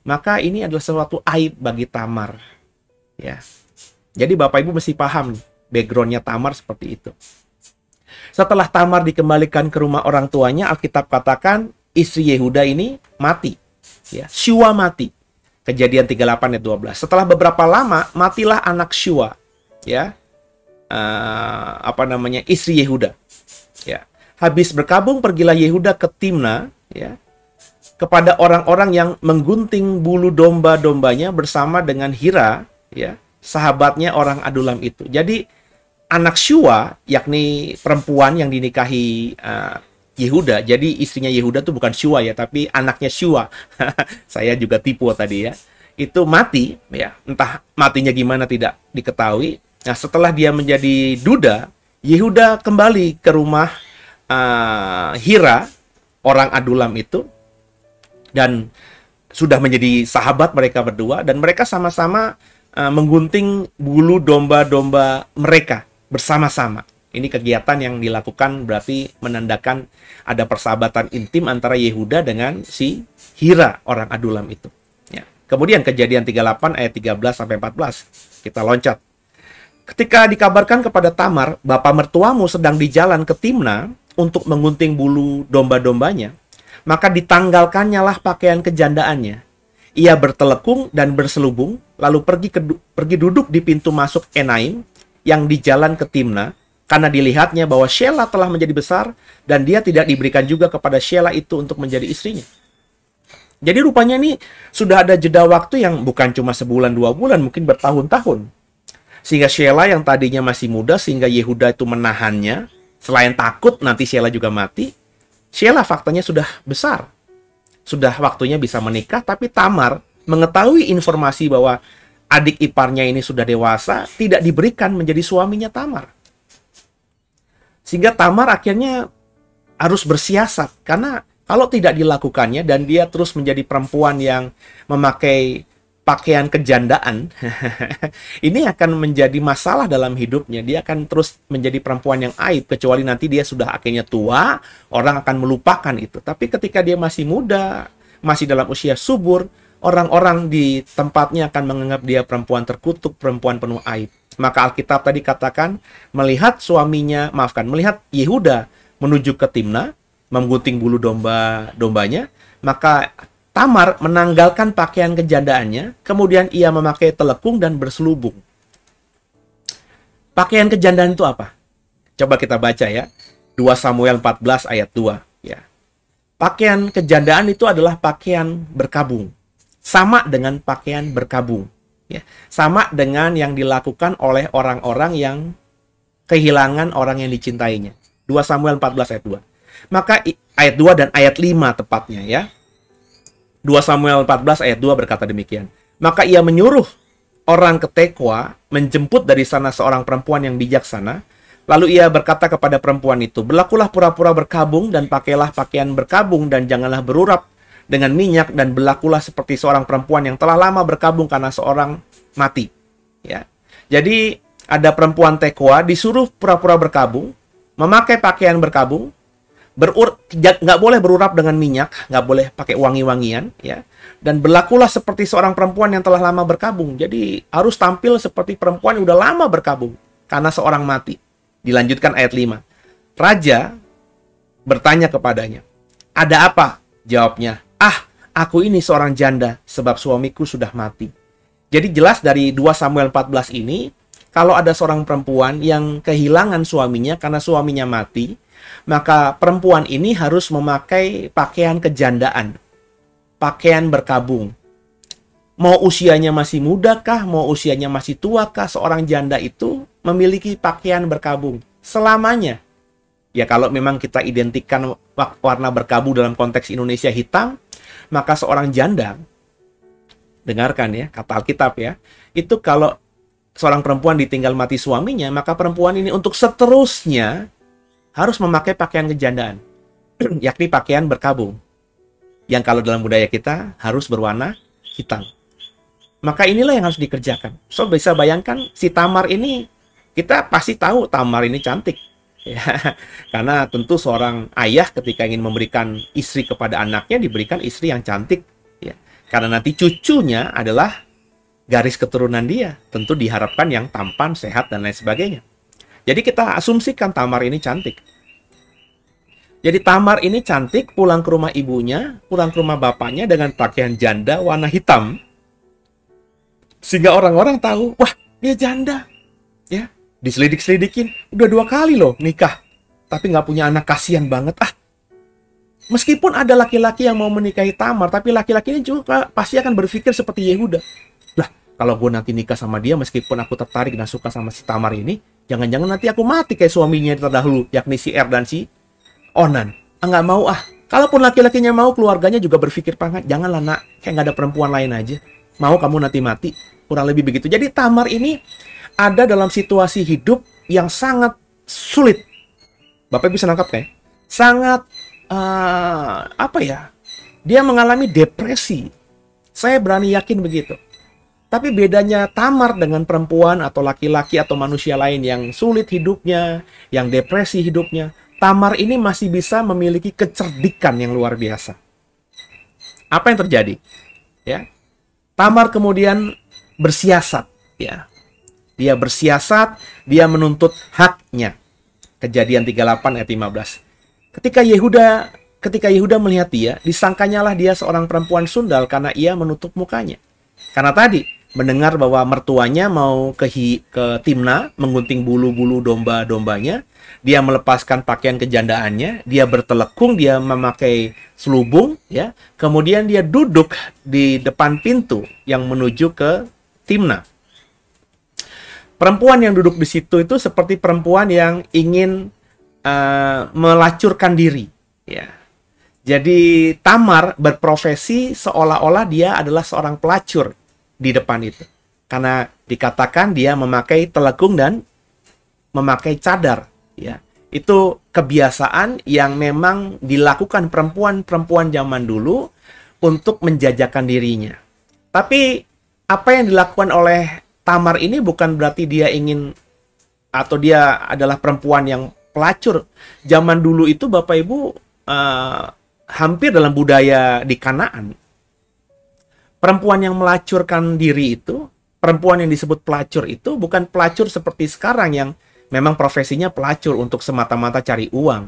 maka ini adalah sesuatu aib bagi Tamar. Ya. Jadi Bapak Ibu mesti paham nih, background-nya Tamar seperti itu. Setelah Tamar dikembalikan ke rumah orang tuanya, Alkitab katakan istri Yehuda ini mati. Ya, Syua mati. Kejadian 38 ayat 12. Setelah beberapa lama matilah anak Syua, ya. Istri Yehuda. Ya. Habis berkabung pergilah Yehuda ke Timna, ya, kepada orang-orang yang menggunting bulu domba-dombanya bersama dengan Hira, ya, sahabatnya orang Adulam itu. Jadi anak Syua, yakni perempuan yang dinikahi Yehuda. Jadi istrinya Yehuda itu bukan Syua ya, tapi anaknya Syua. Saya juga tipu tadi ya. Itu mati, ya. Entah matinya gimana tidak diketahui. Nah, setelah dia menjadi duda, Yehuda kembali ke rumah Hira, orang Adulam itu, dan sudah menjadi sahabat mereka berdua, dan mereka sama-sama menggunting bulu domba-domba mereka bersama-sama. Ini kegiatan yang dilakukan berarti menandakan ada persahabatan intim antara Yehuda dengan si Hira, orang Adulam itu. Ya. Kemudian kejadian 38 ayat 13-14. Kita loncat. Ketika dikabarkan kepada Tamar, "Bapa mertuamu sedang di jalan ke Timna untuk menggunting bulu domba-dombanya," maka ditanggalkannya lah pakaian kejandaannya. Ia bertelekung dan berselubung, lalu pergi duduk di pintu masuk Enaim yang di jalan ke Timna, karena dilihatnya bahwa Shelah telah menjadi besar, dan dia tidak diberikan juga kepada Shelah itu untuk menjadi istrinya. Jadi rupanya ini sudah ada jeda waktu yang bukan cuma sebulan, 2 bulan, mungkin bertahun-tahun. Sehingga Shelah yang tadinya masih muda, sehingga Yehuda itu menahannya, selain takut nanti Shelah juga mati, Shelah faktanya sudah besar. Sudah waktunya bisa menikah, tapi Tamar mengetahui informasi bahwa adik iparnya ini sudah dewasa, tidak diberikan menjadi suaminya Tamar. Sehingga Tamar akhirnya harus bersiasat, karena kalau tidak dilakukannya dan dia terus menjadi perempuan yang memakai pakaian kejandaan, ini akan menjadi masalah dalam hidupnya. Dia akan terus menjadi perempuan yang aib, kecuali nanti dia sudah akhirnya tua, orang akan melupakan itu. Tapi ketika dia masih muda, masih dalam usia subur, orang-orang di tempatnya akan menganggap dia perempuan terkutuk, perempuan penuh aib. Maka Alkitab tadi katakan, melihat Yehuda menuju ke Timna, menggunting bulu dombanya, maka Tamar menanggalkan pakaian kejandaannya, kemudian ia memakai telekung dan berselubung. Pakaian kejandaan itu apa? Coba kita baca ya. 2 Samuel 14 ayat 2. Ya. Pakaian kejandaan itu adalah pakaian berkabung. Sama dengan pakaian berkabung. Ya. Sama dengan yang dilakukan oleh orang-orang yang kehilangan orang yang dicintainya. 2 Samuel 14 ayat 2. Maka ayat 2 dan ayat 5 tepatnya ya. 2 Samuel 14 ayat 2 berkata demikian. Maka ia menyuruh orang ke Tekoa menjemput dari sana seorang perempuan yang bijaksana. Lalu ia berkata kepada perempuan itu, "Berlakulah pura-pura berkabung dan pakailah pakaian berkabung dan janganlah berurap dengan minyak dan berlakulah seperti seorang perempuan yang telah lama berkabung karena seorang mati." Ya. Jadi ada perempuan Tekoa disuruh pura-pura berkabung, memakai pakaian berkabung, nggak boleh berurap dengan minyak, nggak boleh pakai wangi-wangian, ya. Dan berlakulah seperti seorang perempuan yang telah lama berkabung. Jadi harus tampil seperti perempuan yang udah lama berkabung karena seorang mati. Dilanjutkan ayat 5. Raja bertanya kepadanya, "Ada apa?" Jawabnya, "Ah, aku ini seorang janda sebab suamiku sudah mati." Jadi jelas dari 2 Samuel 14 ini, kalau ada seorang perempuan yang kehilangan suaminya karena suaminya mati, maka perempuan ini harus memakai pakaian kejandaan, pakaian berkabung. Mau usianya masih muda kah, mau usianya masih tua kah, seorang janda itu memiliki pakaian berkabung selamanya. Ya kalau memang kita identikan warna berkabung dalam konteks Indonesia hitam, maka seorang janda, dengarkan ya, kata Alkitab ya, itu kalau seorang perempuan ditinggal mati suaminya, maka perempuan ini untuk seterusnya harus memakai pakaian kejandaan, yakni pakaian berkabung, yang kalau dalam budaya kita harus berwarna hitam. Maka inilah yang harus dikerjakan. So, bisa bayangkan si Tamar ini, kita pasti tahu Tamar ini cantik. Ya, karena tentu seorang ayah ketika ingin memberikan istri kepada anaknya, diberikan istri yang cantik. Ya, karena nanti cucunya adalah garis keturunan dia. Tentu diharapkan yang tampan, sehat, dan lain sebagainya. Jadi kita asumsikan Tamar ini cantik. Jadi Tamar ini cantik, pulang ke rumah ibunya, pulang ke rumah bapaknya dengan pakaian janda warna hitam. Sehingga orang-orang tahu, wah dia janda. Ya, diselidik-selidikin. Udah 2 kali loh nikah. Tapi nggak punya anak, kasihan banget. Meskipun ada laki-laki yang mau menikahi Tamar, tapi laki-laki ini juga pasti akan berpikir seperti Yehuda. Lah, kalau gue nanti nikah sama dia, meskipun aku tertarik dan suka sama si Tamar ini, jangan-jangan nanti aku mati kayak suaminya terdahulu, yakni si Er dan si Onan. Nggak mau Kalaupun laki-lakinya mau, keluarganya juga berpikir, janganlah nak, kayak nggak ada perempuan lain aja. Mau kamu nanti mati. Kurang lebih begitu. Jadi Tamar ini ada dalam situasi hidup yang sangat sulit. Bapak bisa nangkap kayak? Sangat, dia mengalami depresi. Saya berani yakin begitu. Tapi bedanya Tamar dengan perempuan atau laki-laki atau manusia lain yang sulit hidupnya, yang depresi hidupnya, Tamar ini masih bisa memiliki kecerdikan yang luar biasa. Apa yang terjadi? Ya, Tamar kemudian bersiasat, ya. Dia bersiasat, dia menuntut haknya. Kejadian 38 ayat 15. Ketika Yehuda melihat dia, disangkanyalah dia seorang perempuan sundal karena ia menutup mukanya. Karena tadi mendengar bahwa mertuanya mau ke Timna menggunting bulu-bulu domba-dombanya, dia melepaskan pakaian kejandaannya, dia bertelekung, dia memakai selubung, ya. Kemudian dia duduk di depan pintu yang menuju ke Timna. Perempuan yang duduk di situ itu seperti perempuan yang ingin melacurkan diri, ya. Jadi Tamar berprofesi seolah-olah dia adalah seorang pelacur di depan itu. Karena dikatakan dia memakai telekung dan memakai cadar, ya. Itu kebiasaan yang memang dilakukan perempuan-perempuan zaman dulu untuk menjajakan dirinya. Tapi apa yang dilakukan oleh Tamar ini bukan berarti dia ingin atau dia adalah perempuan yang pelacur. Zaman dulu itu Bapak Ibu hampir dalam budaya di Kanaan, perempuan yang melacurkan diri itu, perempuan yang disebut pelacur itu bukan pelacur seperti sekarang yang memang profesinya pelacur untuk semata-mata cari uang.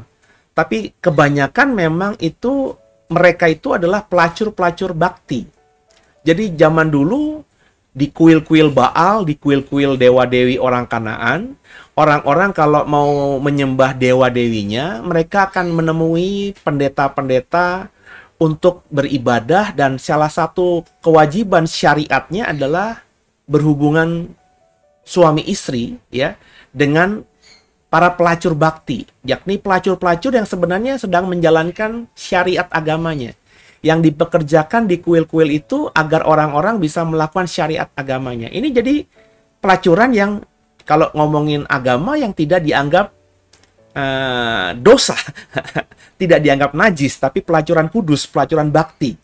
Tapi kebanyakan memang itu mereka itu adalah pelacur-pelacur bakti. Jadi zaman dulu di kuil-kuil Baal, di kuil-kuil dewa-dewi orang Kanaan, orang-orang kalau mau menyembah dewa-dewinya, mereka akan menemui pendeta-pendeta untuk beribadah, dan salah satu kewajiban syariatnya adalah berhubungan suami istri, ya, dengan para pelacur bakti, yakni pelacur-pelacur yang sebenarnya sedang menjalankan syariat agamanya, yang dipekerjakan di kuil-kuil itu agar orang-orang bisa melakukan syariat agamanya. Ini jadi pelacuran yang kalau ngomongin agama yang tidak dianggap dosa, tidak dianggap najis, tapi pelacuran kudus, pelacuran bakti.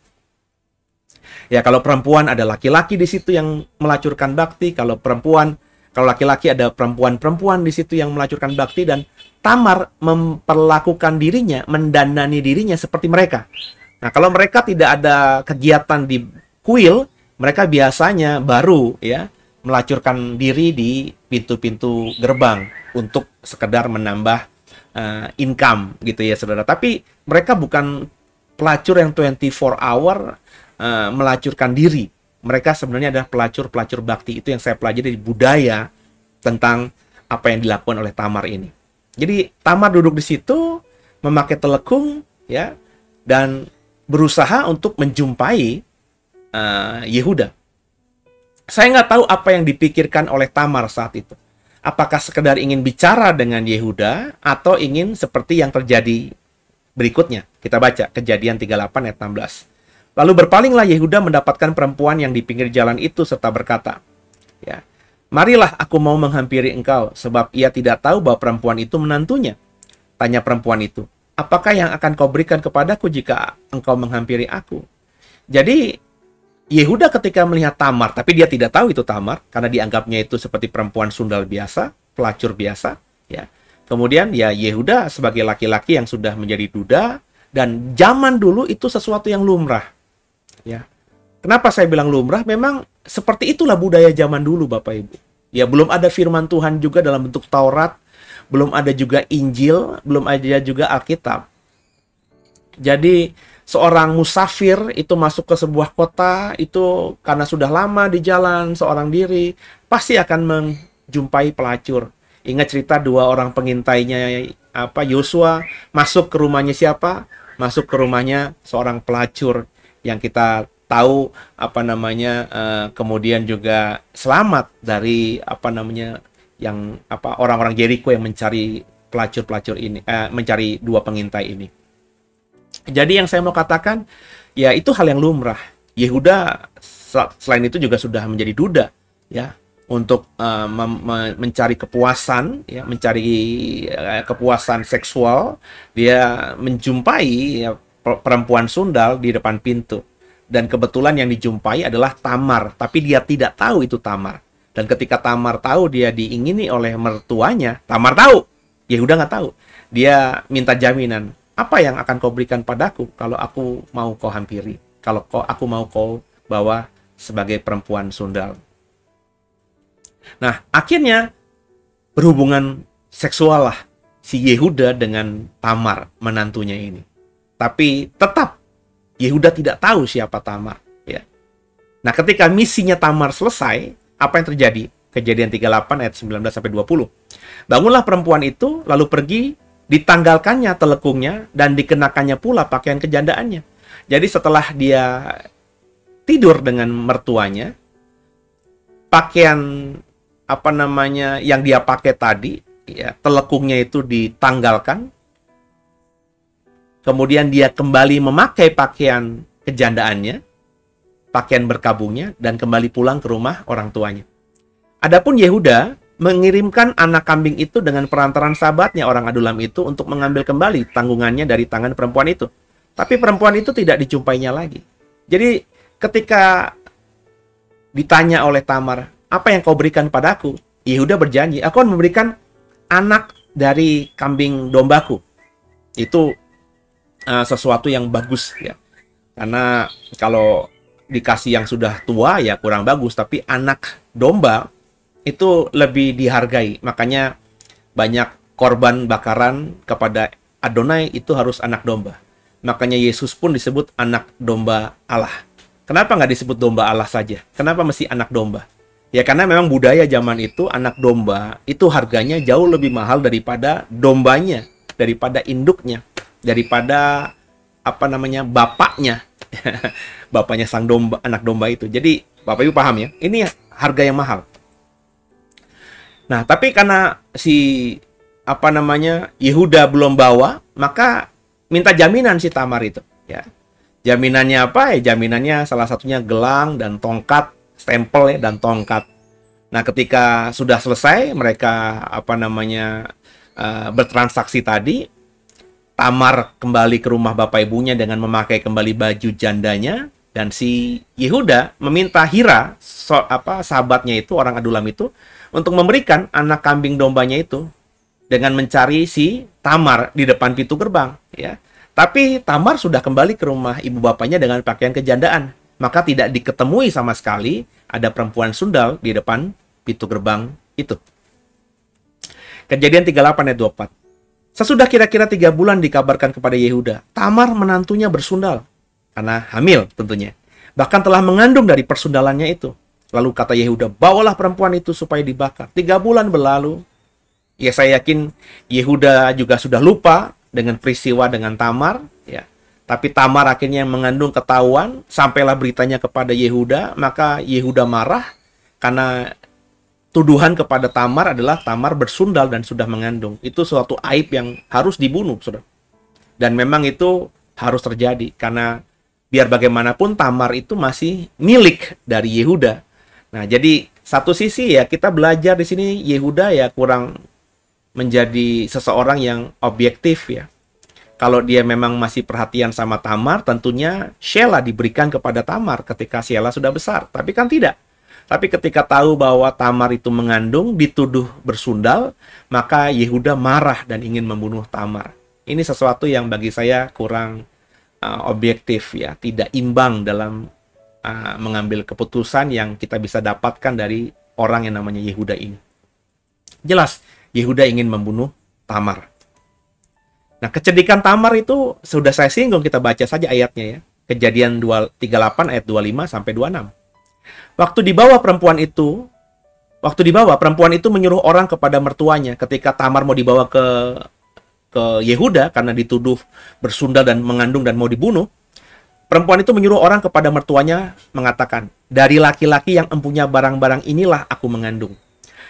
Ya, kalau perempuan ada laki-laki di situ yang melacurkan bakti, kalau laki-laki ada perempuan-perempuan di situ yang melacurkan bakti, dan Tamar memperlakukan dirinya, mendanani dirinya seperti mereka. Nah, kalau mereka tidak ada kegiatan di kuil, mereka biasanya baru ya melacurkan diri di pintu-pintu gerbang untuk sekedar menambah income gitu ya, saudara. Tapi mereka bukan pelacur yang 24 hour melacurkan diri. mereka sebenarnya adalah pelacur-pelacur bakti. Itu yang saya pelajari dari budaya tentang apa yang dilakukan oleh Tamar ini. Jadi Tamar duduk di situ, memakai telekung, ya, dan berusaha untuk menjumpai Yehuda. Saya nggak tahu apa yang dipikirkan oleh Tamar saat itu. Apakah sekedar ingin bicara dengan Yehuda atau ingin seperti yang terjadi berikutnya. Kita baca Kejadian 38 ayat 16. Lalu berpalinglah Yehuda mendapatkan perempuan yang di pinggir jalan itu serta berkata, ya, marilah aku mau menghampiri engkau, sebab ia tidak tahu bahwa perempuan itu menantunya. Tanya perempuan itu, apakah yang akan kau berikan kepadaku jika engkau menghampiri aku? Jadi Yehuda ketika melihat Tamar, tapi dia tidak tahu itu Tamar, karena dianggapnya itu seperti perempuan sundal biasa, pelacur biasa, ya. Kemudian ya Yehuda sebagai laki-laki yang sudah menjadi duda, dan zaman dulu itu sesuatu yang lumrah, ya. Kenapa saya bilang lumrah? Memang seperti itulah budaya zaman dulu, Bapak Ibu. Ya, belum ada firman Tuhan juga dalam bentuk Taurat, belum ada juga Injil, belum ada juga Alkitab. Jadi seorang musafir itu masuk ke sebuah kota, itu karena sudah lama di jalan seorang diri, pasti akan menjumpai pelacur. Ingat cerita dua orang pengintainya Yosua masuk ke rumahnya siapa? Masuk ke rumahnya seorang pelacur yang kita tahu kemudian juga selamat dari yang orang-orang Yeriko yang mencari pelacur-pelacur ini, mencari dua pengintai ini. Jadi yang saya mau katakan, ya itu hal yang lumrah. Yehuda selain itu juga sudah menjadi duda, ya, untuk mencari kepuasan, ya, mencari kepuasan seksual. Dia menjumpai, ya, perempuan sundal di depan pintu. Dan kebetulan yang dijumpai adalah Tamar, tapi dia tidak tahu itu Tamar. Dan ketika Tamar tahu dia diingini oleh mertuanya, Tamar tahu, Yehuda nggak tahu. Dia minta jaminan. Apa yang akan kau berikan padaku kalau aku mau kau hampiri? Kalau aku mau kau bawa sebagai perempuan sundal. Nah, akhirnya berhubungan seksual lah si Yehuda dengan Tamar, menantunya ini. Tapi tetap Yehuda tidak tahu siapa Tamar. Ya. Nah, ketika misinya Tamar selesai, apa yang terjadi? Kejadian 38 ayat 19-20. Bangunlah perempuan itu, lalu pergi, ditanggalkannya telekungnya dan dikenakannya pula pakaian kejandaannya. Jadi setelah dia tidur dengan mertuanya, pakaian yang dia pakai tadi, ya, telekungnya itu ditanggalkan. Kemudian dia kembali memakai pakaian kejandaannya, pakaian berkabungnya, dan kembali pulang ke rumah orang tuanya. Adapun Yehuda mengirimkan anak kambing itu dengan perantaran sahabatnya orang Adulam itu untuk mengambil kembali tanggungannya dari tangan perempuan itu. Tapi perempuan itu tidak dijumpainya lagi. Jadi ketika ditanya oleh Tamar, apa yang kau berikan padaku? Yehuda berjanji, aku akan memberikan anak dari kambing dombaku. Itu sesuatu yang bagus, ya. Karena kalau dikasih yang sudah tua ya kurang bagus, tapi anak domba itu lebih dihargai. Makanya banyak korban bakaran kepada Adonai itu harus anak domba. Makanya Yesus pun disebut anak domba Allah. Kenapa nggak disebut domba Allah saja? Kenapa mesti anak domba? Ya karena memang budaya zaman itu anak domba itu harganya jauh lebih mahal daripada dombanya, daripada induknya, daripada bapaknya. Bapaknya sang domba, anak domba itu. Jadi Bapak Ibu paham ya? Ini harga yang mahal. Nah, tapi karena Yehuda belum bawa, maka minta jaminan si Tamar itu, ya. Jaminannya apa? Ya, jaminannya salah satunya gelang dan tongkat, stempel ya, dan tongkat. Nah, ketika sudah selesai mereka bertransaksi tadi, Tamar kembali ke rumah bapak ibunya dengan memakai kembali baju jandanya, dan si Yehuda meminta Hira, sahabatnya itu, orang Adulam itu, untuk memberikan anak kambing dombanya itu dengan mencari si Tamar di depan pintu gerbang, ya. Tapi Tamar sudah kembali ke rumah ibu bapaknya dengan pakaian kejandaan, maka tidak diketemui sama sekali ada perempuan sundal di depan pintu gerbang itu. Kejadian 38 ayat 24. Sesudah kira-kira 3 bulan dikabarkan kepada Yehuda, Tamar menantunya bersundal karena hamil tentunya. bahkan telah mengandung dari persundalannya itu. Lalu kata Yehuda, bawalah perempuan itu supaya dibakar. 3 bulan berlalu. Ya, saya yakin Yehuda juga sudah lupa dengan peristiwa dengan Tamar. Ya, tapi Tamar akhirnya mengandung ketahuan. Sampailah beritanya kepada Yehuda. Maka Yehuda marah karena tuduhan kepada Tamar adalah Tamar bersundal dan sudah mengandung. Itu suatu aib yang harus dibunuh, saudara. Dan memang itu harus terjadi. Karena biar bagaimanapun Tamar itu masih milik dari Yehuda. Nah, jadi satu sisi ya kita belajar di sini Yehuda ya kurang menjadi seseorang yang objektif ya. Kalau dia memang masih perhatian sama Tamar, tentunya Shelah diberikan kepada Tamar ketika Shelah sudah besar. Tapi kan tidak. Tapi ketika tahu bahwa Tamar itu mengandung, dituduh bersundal, maka Yehuda marah dan ingin membunuh Tamar. Ini sesuatu yang bagi saya kurang objektif ya, tidak imbang dalam mengambil keputusan yang kita bisa dapatkan dari orang yang namanya Yehuda ini. Jelas, Yehuda ingin membunuh Tamar. Nah, kecerdikan Tamar itu sudah saya singgung, kita baca saja ayatnya ya. Kejadian 38 ayat 25 sampai 26. Waktu dibawa perempuan itu menyuruh orang kepada mertuanya ketika Tamar mau dibawa ke Yehuda karena dituduh bersundal dan mengandung dan mau dibunuh. Perempuan itu menyuruh orang kepada mertuanya mengatakan, dari laki-laki yang empunya barang-barang inilah aku mengandung.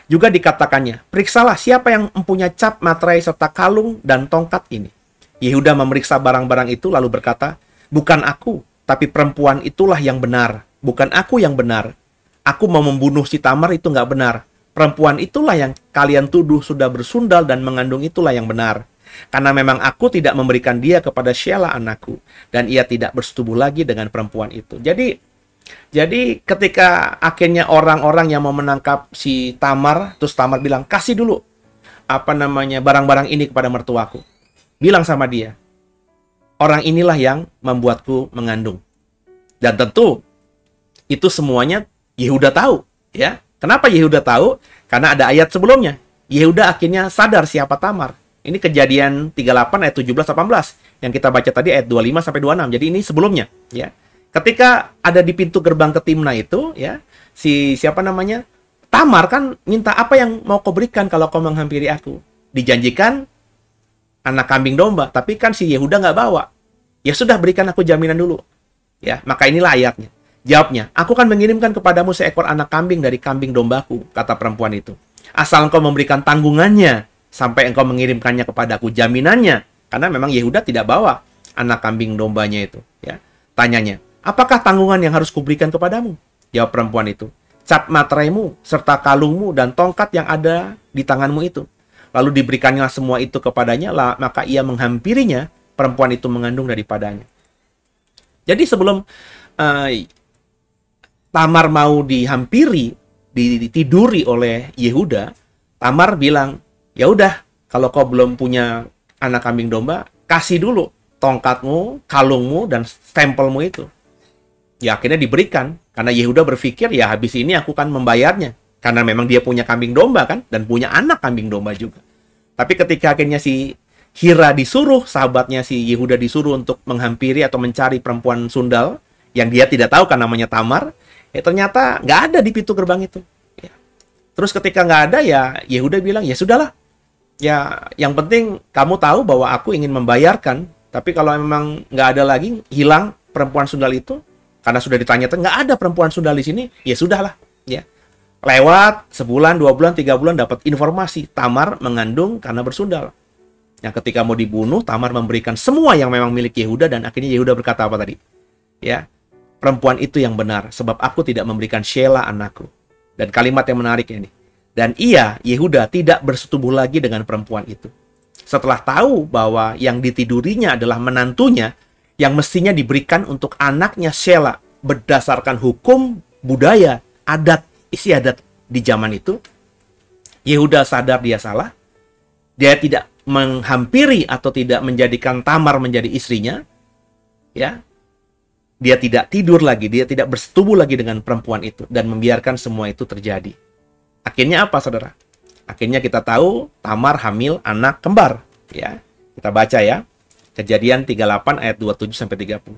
Juga dikatakannya, periksalah siapa yang empunya cap, materai, serta kalung dan tongkat ini. Yehuda memeriksa barang-barang itu lalu berkata, bukan aku, tapi perempuan itulah yang benar. Bukan aku yang benar. Aku mau membunuh si Tamar itu nggak benar. Perempuan itulah yang kalian tuduh sudah bersundal dan mengandung itulah yang benar. Karena memang aku tidak memberikan dia kepada Shelah anakku. Dan ia tidak bersetubuh lagi dengan perempuan itu. Jadi ketika akhirnya orang-orang yang mau menangkap si Tamar, terus Tamar bilang, kasih dulu barang-barang ini kepada mertuaku. Bilang sama dia, orang inilah yang membuatku mengandung. Dan tentu itu semuanya Yehuda tahu, ya. Kenapa Yehuda tahu? Karena ada ayat sebelumnya. Yehuda akhirnya sadar siapa Tamar. Ini Kejadian 38 ayat 17-18 yang kita baca tadi ayat 25 sampai 26. Jadi ini sebelumnya, ya. Ketika ada di pintu gerbang ke Timna itu, ya, Tamar kan minta, apa yang mau kau berikan kalau kau menghampiri aku? Dijanjikan anak kambing domba, tapi kan si Yehuda nggak bawa. Ya sudah, berikan aku jaminan dulu. Ya, maka inilah ayatnya. Jawabnya, aku akan mengirimkan kepadamu seekor anak kambing dari kambing dombaku, kata perempuan itu. Asal engkau memberikan tanggungannya sampai engkau mengirimkannya kepadaku, jaminannya. Karena memang Yehuda tidak bawa anak kambing dombanya itu. Ya, tanyanya, apakah tanggungan yang harus kuberikan kepadamu? Jawab perempuan itu, cap materaimu, serta kalungmu, dan tongkat yang ada di tanganmu itu. Lalu diberikannya semua itu kepadanya, maka ia menghampirinya, perempuan itu mengandung daripadanya. Jadi sebelum Tamar mau dihampiri, ditiduri oleh Yehuda, Tamar bilang, ya udah, kalau kau belum punya anak kambing domba, kasih dulu tongkatmu, kalungmu, dan stempelmu itu. Ya akhirnya diberikan, karena Yehuda berpikir, ya habis ini aku kan membayarnya. Karena memang dia punya kambing domba kan, dan punya anak kambing domba juga. Tapi ketika akhirnya si Hira disuruh, sahabatnya si Yehuda disuruh untuk menghampiri atau mencari perempuan sundal, yang dia tidak tahu kan namanya Tamar, ya ternyata nggak ada di pintu gerbang itu. Ya. Terus ketika nggak ada, ya Yehuda bilang, ya sudahlah. Ya, yang penting kamu tahu bahwa aku ingin membayarkan, tapi kalau memang nggak ada lagi, hilang perempuan sundal itu, karena sudah ditanya, nggak ada perempuan sundal di sini, ya sudahlah. Ya. Lewat sebulan, 2 bulan, 3 bulan dapat informasi, Tamar mengandung karena bersundal. Yang ketika mau dibunuh, Tamar memberikan semua yang memang milik Yehuda, dan akhirnya Yehuda berkata apa tadi? Ya, perempuan itu yang benar, sebab aku tidak memberikan Shelah anakku. Dan kalimat yang menarik ini. Dan ia, Yehuda, tidak bersetubuh lagi dengan perempuan itu. Setelah tahu bahwa yang ditidurinya adalah menantunya, yang mestinya diberikan untuk anaknya Shelah, berdasarkan hukum, budaya, adat, istiadat di zaman itu, Yehuda sadar dia salah. Dia tidak menghampiri atau tidak menjadikan Tamar menjadi istrinya. Ya, dia tidak tidur lagi, dia tidak bersetubuh lagi dengan perempuan itu, dan membiarkan semua itu terjadi. Akhirnya apa, saudara? Akhirnya kita tahu Tamar hamil anak kembar. Ya, kita baca ya. Kejadian 38 ayat 27-30.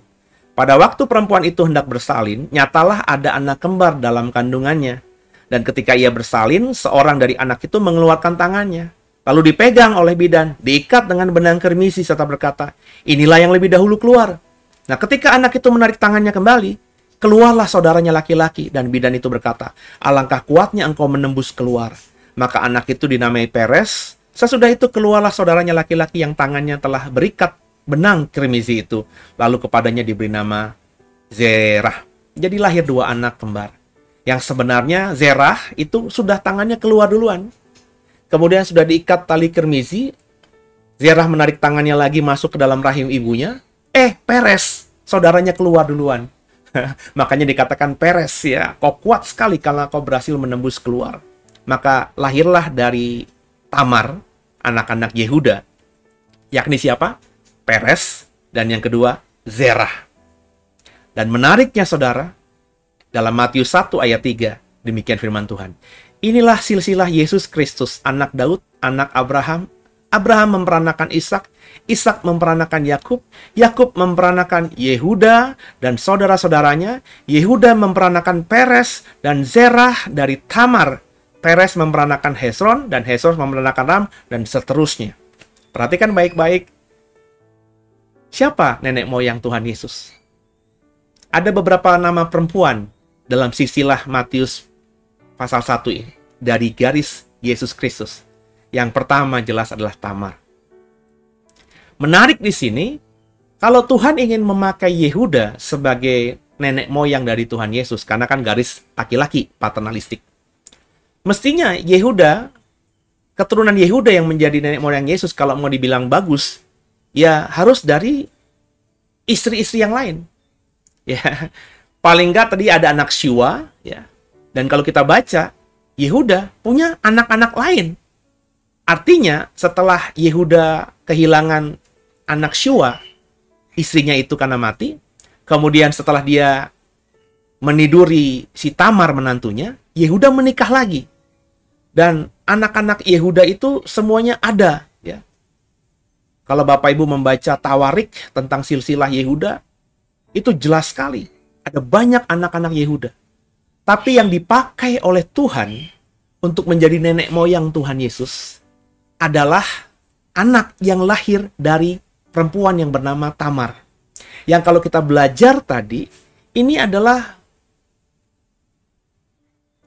Pada waktu perempuan itu hendak bersalin, nyatalah ada anak kembar dalam kandungannya. Dan ketika ia bersalin, seorang dari anak itu mengeluarkan tangannya. Lalu dipegang oleh bidan, diikat dengan benang kermisi serta berkata, inilah yang lebih dahulu keluar. Nah, ketika anak itu menarik tangannya kembali, keluarlah saudaranya laki-laki. Dan bidan itu berkata, alangkah kuatnya engkau menembus keluar. Maka anak itu dinamai Peres. Sesudah itu keluarlah saudaranya laki-laki yang tangannya telah berikat benang kermisi itu. Lalu kepadanya diberi nama Zerah. Jadi lahir dua anak kembar. Yang sebenarnya Zerah itu sudah tangannya keluar duluan. Kemudian sudah diikat tali kermisi. Zerah menarik tangannya lagi masuk ke dalam rahim ibunya. Peres, saudaranya keluar duluan. Makanya dikatakan Peres ya. Kau kuat sekali karena kau berhasil menembus keluar. Maka lahirlah dari Tamar anak-anak Yehuda. Yakni siapa? Peres, dan yang kedua, Zerah. Dan menariknya saudara, dalam Matius 1 ayat 3, demikian firman Tuhan. Inilah silsilah Yesus Kristus, anak Daud, anak Abraham. Abraham memperanakan Ishak, Ishak memperanakan Yakub, Yakub memperanakan Yehuda dan saudara-saudaranya. Yehuda memperanakan Peres dan Zerah dari Tamar. Peres memperanakan Hesron dan Hesron memperanakan Ram dan seterusnya. Perhatikan baik-baik. Siapa nenek moyang Tuhan Yesus? Ada beberapa nama perempuan dalam silsilah Matius pasal 1 ini. Dari garis Yesus Kristus. Yang pertama jelas adalah Tamar. Menarik di sini, kalau Tuhan ingin memakai Yehuda sebagai nenek moyang dari Tuhan Yesus, karena kan garis laki-laki, paternalistik. Mestinya Yehuda, keturunan Yehuda yang menjadi nenek moyang Yesus, kalau mau dibilang bagus, ya harus dari istri-istri yang lain. Ya, paling nggak tadi ada anak Syua, ya. Dan kalau kita baca, Yehuda punya anak-anak lain. Artinya, setelah Yehuda kehilangan anak Syua, istrinya itu karena mati, kemudian setelah dia meniduri si Tamar menantunya, Yehuda menikah lagi. Dan anak-anak Yehuda itu semuanya ada, ya. Kalau Bapak Ibu membaca Tawarik tentang silsilah Yehuda, itu jelas sekali. Ada banyak anak-anak Yehuda. Tapi yang dipakai oleh Tuhan untuk menjadi nenek moyang Tuhan Yesus adalah anak yang lahir dari perempuan yang bernama Tamar. Yang kalau kita belajar tadi, ini adalah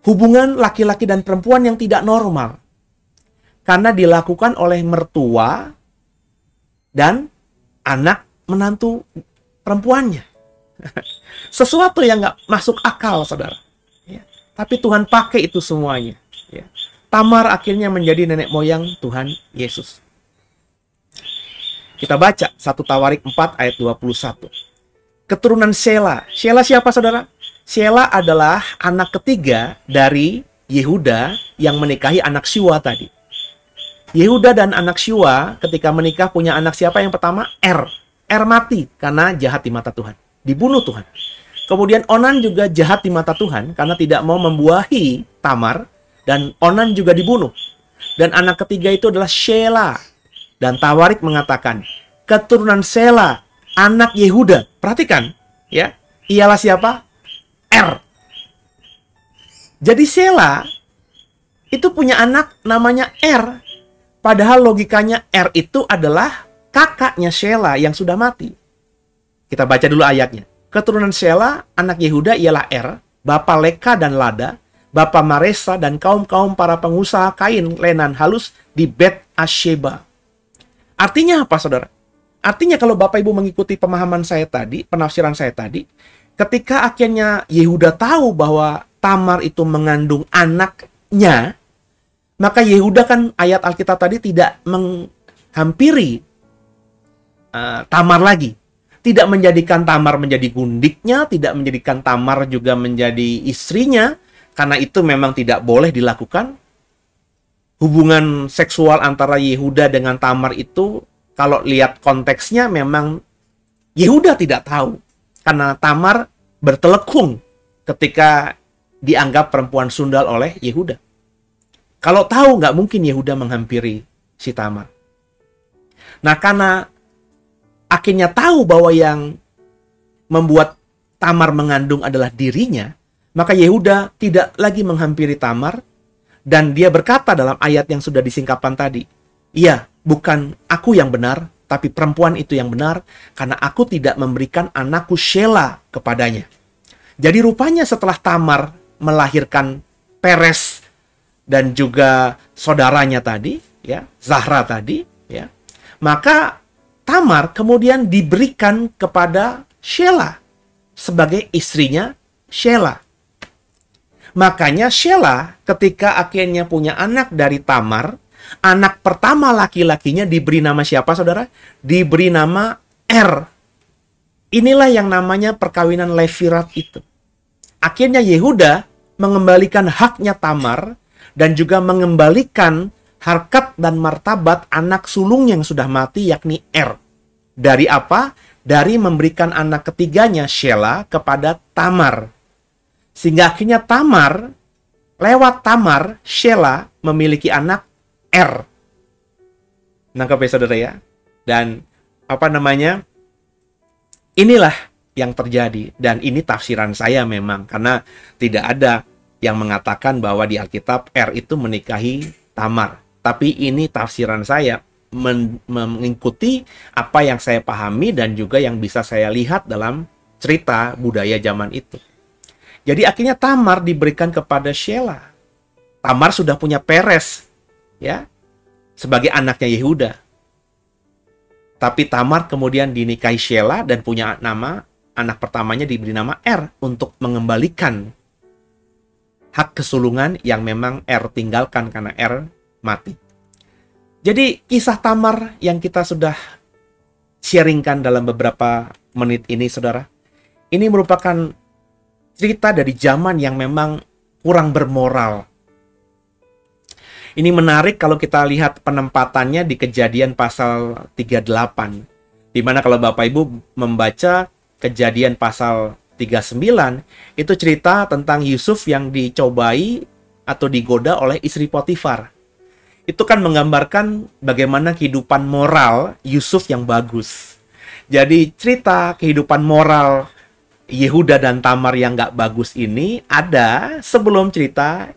hubungan laki-laki dan perempuan yang tidak normal. Karena dilakukan oleh mertua dan anak menantu perempuannya. Sesuatu yang nggak masuk akal, saudara. Ya. Tapi Tuhan pakai itu semuanya. Ya. Tamar akhirnya menjadi nenek moyang Tuhan Yesus. Kita baca 1 Tawarik 4 ayat 21. Keturunan Shela. Shela siapa, saudara? Shela adalah anak ketiga dari Yehuda yang menikahi anak Syua tadi. Yehuda dan anak Syua ketika menikah punya anak siapa yang pertama? Er mati karena jahat di mata Tuhan. Dibunuh Tuhan. Kemudian Onan juga jahat di mata Tuhan karena tidak mau membuahi Tamar. Dan Onan juga dibunuh. Dan anak ketiga itu adalah Shela. Dan Tawarik mengatakan, keturunan Shela, anak Yehuda. Perhatikan, ya. Ialah siapa? Jadi Shela itu punya anak namanya Padahal logikanya itu adalah kakaknya Shela yang sudah mati. Kita baca dulu ayatnya. Keturunan Shela, anak Yehuda ialah bapa Leka dan Lada, bapa Maresa dan kaum-kaum para pengusaha kain lenan halus di Bet Asheba. Artinya apa, saudara? Artinya kalau Bapak Ibu mengikuti pemahaman saya tadi, penafsiran saya tadi, ketika akhirnya Yehuda tahu bahwa Tamar itu mengandung anaknya, maka Yehuda kan ayat Alkitab tadi tidak menghampiri Tamar lagi. Tidak menjadikan Tamar menjadi gundiknya, tidak menjadikan Tamar juga menjadi istrinya, karena itu memang tidak boleh dilakukan. Hubungan seksual antara Yehuda dengan Tamar itu, kalau lihat konteksnya memang Yehuda tidak tahu. Karena Tamar bertelekung ketika dianggap perempuan sundal oleh Yehuda. Kalau tahu, nggak mungkin Yehuda menghampiri si Tamar. Nah, karena akhirnya tahu bahwa yang membuat Tamar mengandung adalah dirinya, maka Yehuda tidak lagi menghampiri Tamar, dan dia berkata dalam ayat yang sudah disingkapkan tadi, "Iya, bukan aku yang benar, tapi perempuan itu yang benar, karena aku tidak memberikan anakku Shelah kepadanya." Jadi rupanya setelah Tamar melahirkan Peres dan juga saudaranya tadi, ya, Zahra tadi, ya, maka Tamar kemudian diberikan kepada Shelah sebagai istrinya Shelah. Makanya Shelah ketika akhirnya punya anak dari Tamar, anak pertama laki-lakinya diberi nama siapa, saudara? Diberi nama Er. Inilah yang namanya perkawinan Levirat itu. Akhirnya Yehuda mengembalikan haknya Tamar dan juga mengembalikan harkat dan martabat anak sulung yang sudah mati, yakni Er. Dari apa? Dari memberikan anak ketiganya, Shelah, kepada Tamar. Sehingga akhirnya Tamar, lewat Tamar, Shelah memiliki anak Er. Nangkap ya, saudara ya? Dan inilah yang terjadi. Dan ini tafsiran saya memang, karena tidak ada yang mengatakan bahwa di Alkitab Er itu menikahi Tamar. Tapi ini tafsiran saya, mengikuti apa yang saya pahami dan juga yang bisa saya lihat dalam cerita budaya zaman itu. Jadi akhirnya Tamar diberikan kepada Shelah. Tamar sudah punya Peres, ya, sebagai anaknya Yehuda. Tapi Tamar kemudian dinikahi Shelah dan punya nama, anak pertamanya diberi nama Er, untuk mengembalikan hak kesulungan yang memang Er tinggalkan karena Er mati. Jadi kisah Tamar yang kita sudah sharingkan dalam beberapa menit ini, saudara, ini merupakan cerita dari zaman yang memang kurang bermoral. Ini menarik kalau kita lihat penempatannya di Kejadian pasal 38. Di mana kalau Bapak Ibu membaca Kejadian pasal 39, itu cerita tentang Yusuf yang dicobai atau digoda oleh istri Potifar. Itu kan menggambarkan bagaimana kehidupan moral Yusuf yang bagus. Jadi cerita kehidupan moral Yehuda dan Tamar yang gak bagus ini ada sebelum cerita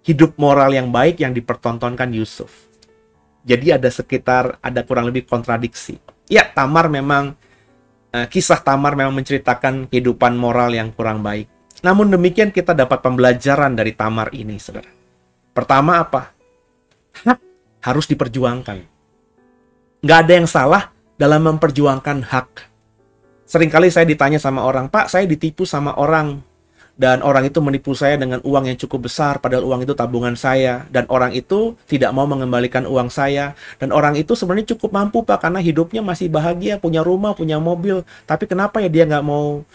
hidup moral yang baik yang dipertontonkan Yusuf. Jadi ada kurang lebih kontradiksi. Ya, kisah Tamar memang menceritakan kehidupan moral yang kurang baik. Namun demikian kita dapat pembelajaran dari Tamar ini, saudara. Pertama apa? Hak harus diperjuangkan. Nggak ada yang salah dalam memperjuangkan hak. Seringkali saya ditanya sama orang, "Pak, saya ditipu sama orang. Dan orang itu menipu saya dengan uang yang cukup besar, padahal uang itu tabungan saya. Dan orang itu tidak mau mengembalikan uang saya. Dan orang itu sebenarnya cukup mampu, Pak, karena hidupnya masih bahagia, punya rumah, punya mobil. Tapi kenapa ya dia nggak mau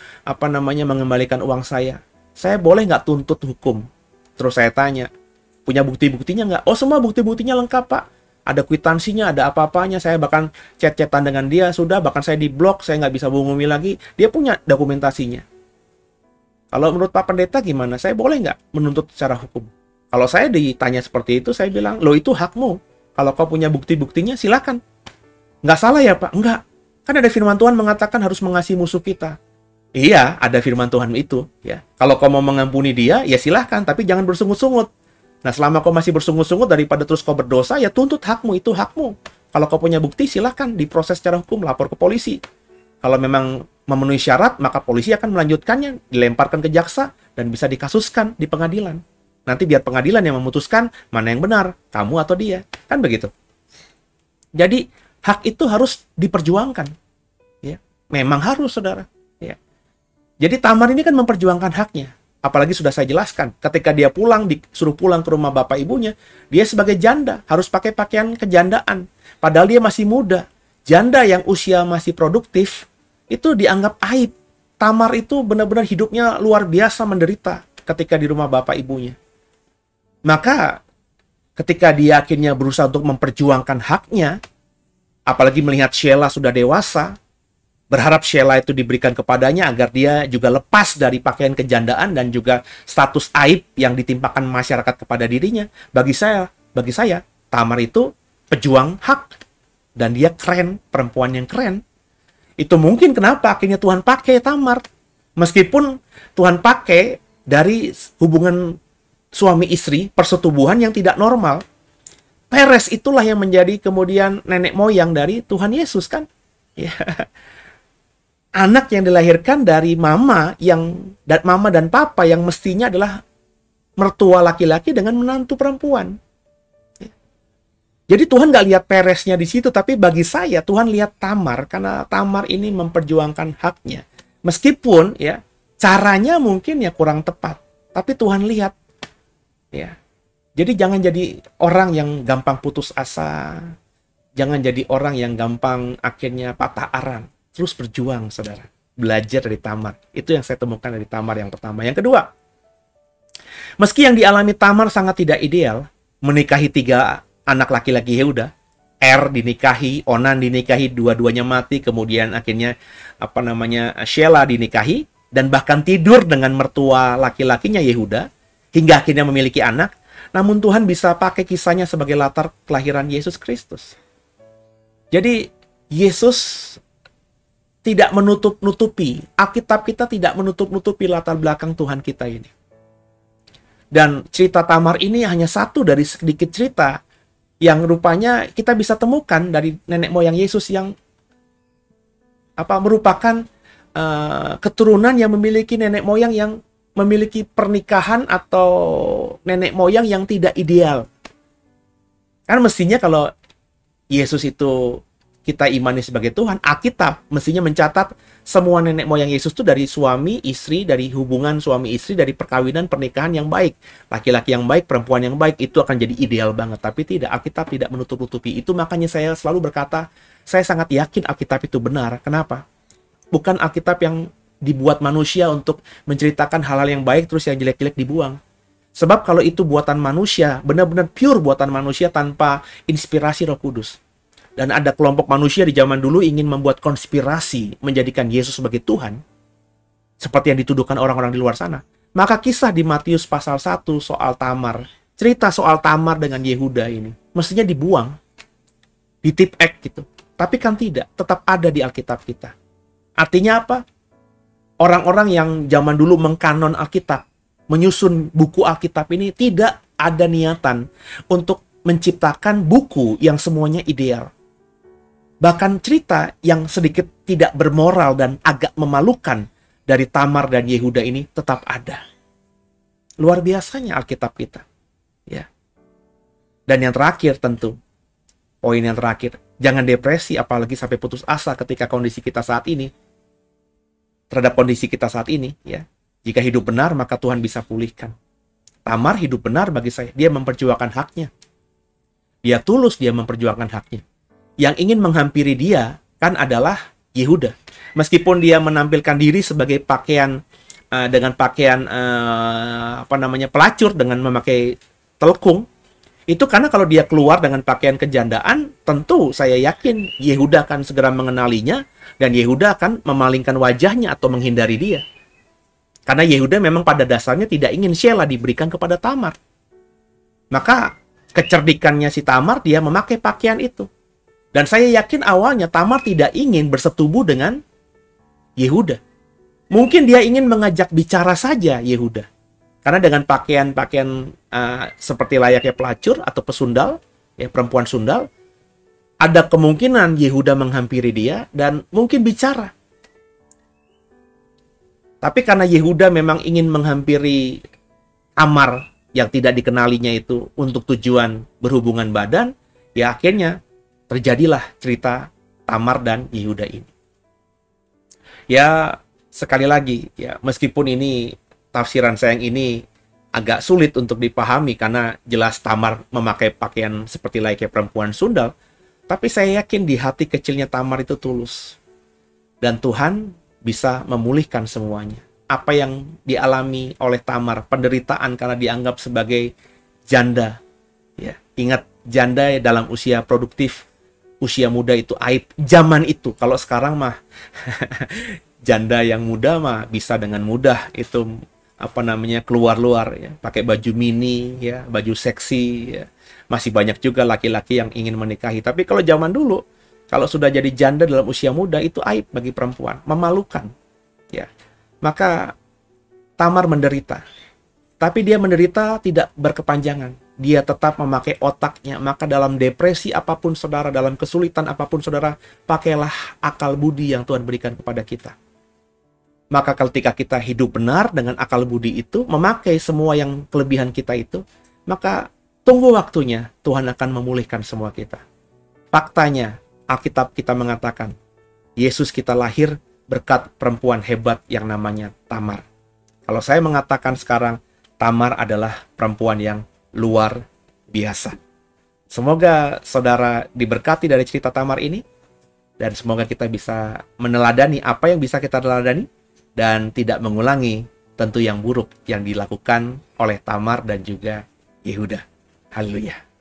mengembalikan uang saya? Saya boleh nggak tuntut hukum?" Terus saya tanya, "Punya bukti-buktinya nggak?" "Oh, semua bukti-buktinya lengkap, Pak. Ada kwitansinya, ada apa-apanya. Saya bahkan chat-chatan dengan dia, sudah, bahkan saya diblok, saya nggak bisa hubungi lagi. Dia punya dokumentasinya." Kalau menurut Pak Pendeta gimana? Saya boleh nggak menuntut secara hukum? Kalau saya ditanya seperti itu, saya bilang, "Loh, itu hakmu. Kalau kau punya bukti-buktinya, silakan." "Nggak salah ya, Pak?" "Nggak. Kan ada firman Tuhan mengatakan harus mengasihi musuh kita." Iya, ada firman Tuhan itu. Ya. Kalau kau mau mengampuni dia, ya silahkan. Tapi jangan bersungut-sungut. Nah, selama kau masih bersungut-sungut daripada terus kau berdosa, ya tuntut hakmu, itu hakmu. Kalau kau punya bukti, silahkan diproses secara hukum, lapor ke polisi. Kalau memang memenuhi syarat, maka polisi akan melanjutkannya, dilemparkan ke jaksa, dan bisa dikasuskan di pengadilan. Nanti biar pengadilan yang memutuskan mana yang benar, kamu atau dia. Kan begitu. Jadi, hak itu harus diperjuangkan. Ya. Memang harus, saudara. Ya. Jadi, Tamar ini kan memperjuangkan haknya. Apalagi sudah saya jelaskan, ketika dia disuruh pulang ke rumah bapak ibunya, dia sebagai janda, harus pakai pakaian kejandaan. Padahal dia masih muda. Janda yang usia masih produktif, itu dianggap aib. Tamar itu benar-benar hidupnya luar biasa menderita ketika di rumah bapak ibunya. Maka ketika dia akhirnya berusaha untuk memperjuangkan haknya, apalagi melihat Shelah sudah dewasa, berharap Shelah itu diberikan kepadanya agar dia juga lepas dari pakaian kejandaan dan juga status aib yang ditimpakan masyarakat kepada dirinya. Bagi saya, Tamar itu pejuang hak. Dan dia keren, perempuan yang keren. Itu mungkin kenapa akhirnya Tuhan pakai Tamar. Meskipun Tuhan pakai dari hubungan suami istri, persetubuhan yang tidak normal. Peres itulah yang menjadi kemudian nenek moyang dari Tuhan Yesus kan. Ya. Anak yang dilahirkan dari mama dan papa yang mestinya adalah mertua laki-laki dengan menantu perempuan. Jadi Tuhan nggak lihat Peresnya di situ, tapi bagi saya Tuhan lihat Tamar, karena Tamar ini memperjuangkan haknya. Meskipun ya caranya mungkin ya kurang tepat, tapi Tuhan lihat. Ya. Jadi jangan jadi orang yang gampang putus asa, jangan jadi orang yang gampang akhirnya patah arang. Terus berjuang, saudara. Belajar dari Tamar. Itu yang saya temukan dari Tamar yang pertama. Yang kedua, meski yang dialami Tamar sangat tidak ideal, menikahi 3 anak laki-laki Yehuda, dinikahi, Onan dinikahi, dua-duanya mati, kemudian akhirnya Shelah dinikahi, dan bahkan tidur dengan mertua laki-lakinya Yehuda, hingga akhirnya memiliki anak. Namun Tuhan bisa pakai kisahnya sebagai latar kelahiran Yesus Kristus. Jadi Yesus tidak menutup-nutupi, Alkitab kita tidak menutup-nutupi latar belakang Tuhan kita ini. Dan cerita Tamar ini hanya satu dari sedikit cerita yang rupanya kita bisa temukan dari nenek moyang Yesus yang merupakan keturunan yang memiliki nenek moyang yang memiliki pernikahan atau nenek moyang yang tidak ideal. Kan mestinya kalau Yesus itu kita imani sebagai Tuhan, Alkitab mestinya mencatat semua nenek moyang Yesus itu dari suami, istri, dari hubungan suami istri, dari perkawinan, pernikahan yang baik. Laki-laki yang baik, perempuan yang baik, itu akan jadi ideal banget. Tapi tidak, Alkitab tidak menutup-nutupi. Itu makanya saya selalu berkata, saya sangat yakin Alkitab itu benar. Kenapa? Bukan Alkitab yang dibuat manusia untuk menceritakan hal-hal yang baik, terus yang jelek-jelek dibuang. Sebab kalau itu buatan manusia, benar-benar pure buatan manusia tanpa inspirasi Roh Kudus. Dan ada kelompok manusia di zaman dulu ingin membuat konspirasi menjadikan Yesus sebagai Tuhan, seperti yang dituduhkan orang-orang di luar sana. Maka kisah di Matius pasal 1 soal Tamar, cerita soal Tamar dengan Yehuda ini, mestinya dibuang, ditipek gitu. Tapi kan tidak, tetap ada di Alkitab kita. Artinya apa? Orang-orang yang zaman dulu mengkanon Alkitab, menyusun buku Alkitab ini tidak ada niatan untuk menciptakan buku yang semuanya ideal. Bahkan cerita yang sedikit tidak bermoral dan agak memalukan dari Tamar dan Yehuda ini tetap ada. Luar biasanya Alkitab kita. Ya. Dan yang terakhir tentu, poin yang terakhir, jangan depresi apalagi sampai putus asa ketika kondisi kita saat ini. Terhadap kondisi kita saat ini, ya. Jika hidup benar, maka Tuhan bisa pulihkan. Tamar hidup benar bagi saya. Dia memperjuangkan haknya. Dia tulus, dia memperjuangkan haknya. Yang ingin menghampiri dia kan adalah Yehuda. Meskipun dia menampilkan diri sebagai pakaian dengan pakaian pelacur dengan memakai telekung, itu karena kalau dia keluar dengan pakaian kejandaan, tentu saya yakin Yehuda akan segera mengenalinya dan Yehuda akan memalingkan wajahnya atau menghindari dia. Karena Yehuda memang pada dasarnya tidak ingin Shelah diberikan kepada Tamar. Maka kecerdikannya si Tamar, dia memakai pakaian itu. Dan saya yakin awalnya Tamar tidak ingin bersetubuh dengan Yehuda. Mungkin dia ingin mengajak bicara saja Yehuda. Karena dengan pakaian-pakaian seperti layaknya pelacur atau pesundal, ya perempuan sundal, ada kemungkinan Yehuda menghampiri dia dan mungkin bicara. Tapi karena Yehuda memang ingin menghampiri Tamar yang tidak dikenalinya itu untuk tujuan berhubungan badan, ya akhirnya terjadilah cerita Tamar dan Yehuda ini. Ya, sekali lagi, ya meskipun ini tafsiran saya yang ini agak sulit untuk dipahami karena jelas Tamar memakai pakaian seperti layaknya perempuan sundal, tapi saya yakin di hati kecilnya Tamar itu tulus. Dan Tuhan bisa memulihkan semuanya. Apa yang dialami oleh Tamar, penderitaan karena dianggap sebagai janda. Ya, ingat, janda dalam usia produktif, usia muda itu aib zaman itu. Kalau sekarang mah janda yang muda mah bisa dengan mudah itu keluar-luar ya, pakai baju mini ya, baju seksi ya. Masih banyak juga laki-laki yang ingin menikahi. Tapi kalau zaman dulu Kalau sudah jadi janda dalam usia muda, itu aib bagi perempuan, memalukan. Ya, maka Tamar menderita. Tapi dia menderita tidak berkepanjangan. Dia tetap memakai otaknya. Maka dalam depresi apapun saudara, dalam kesulitan apapun saudara, pakailah akal budi yang Tuhan berikan kepada kita. Maka ketika kita hidup benar dengan akal budi itu, memakai semua yang kelebihan kita itu, maka tunggu waktunya Tuhan akan memulihkan semua kita. Faktanya, Alkitab kita mengatakan, Yesus kita lahir berkat perempuan hebat yang namanya Tamar. Kalau saya mengatakan sekarang, Tamar adalah perempuan yang luar biasa. Semoga saudara diberkati dari cerita Tamar ini, dan semoga kita bisa meneladani apa yang bisa kita teladani, dan tidak mengulangi tentu yang buruk yang dilakukan oleh Tamar dan juga Yehuda. Haleluya.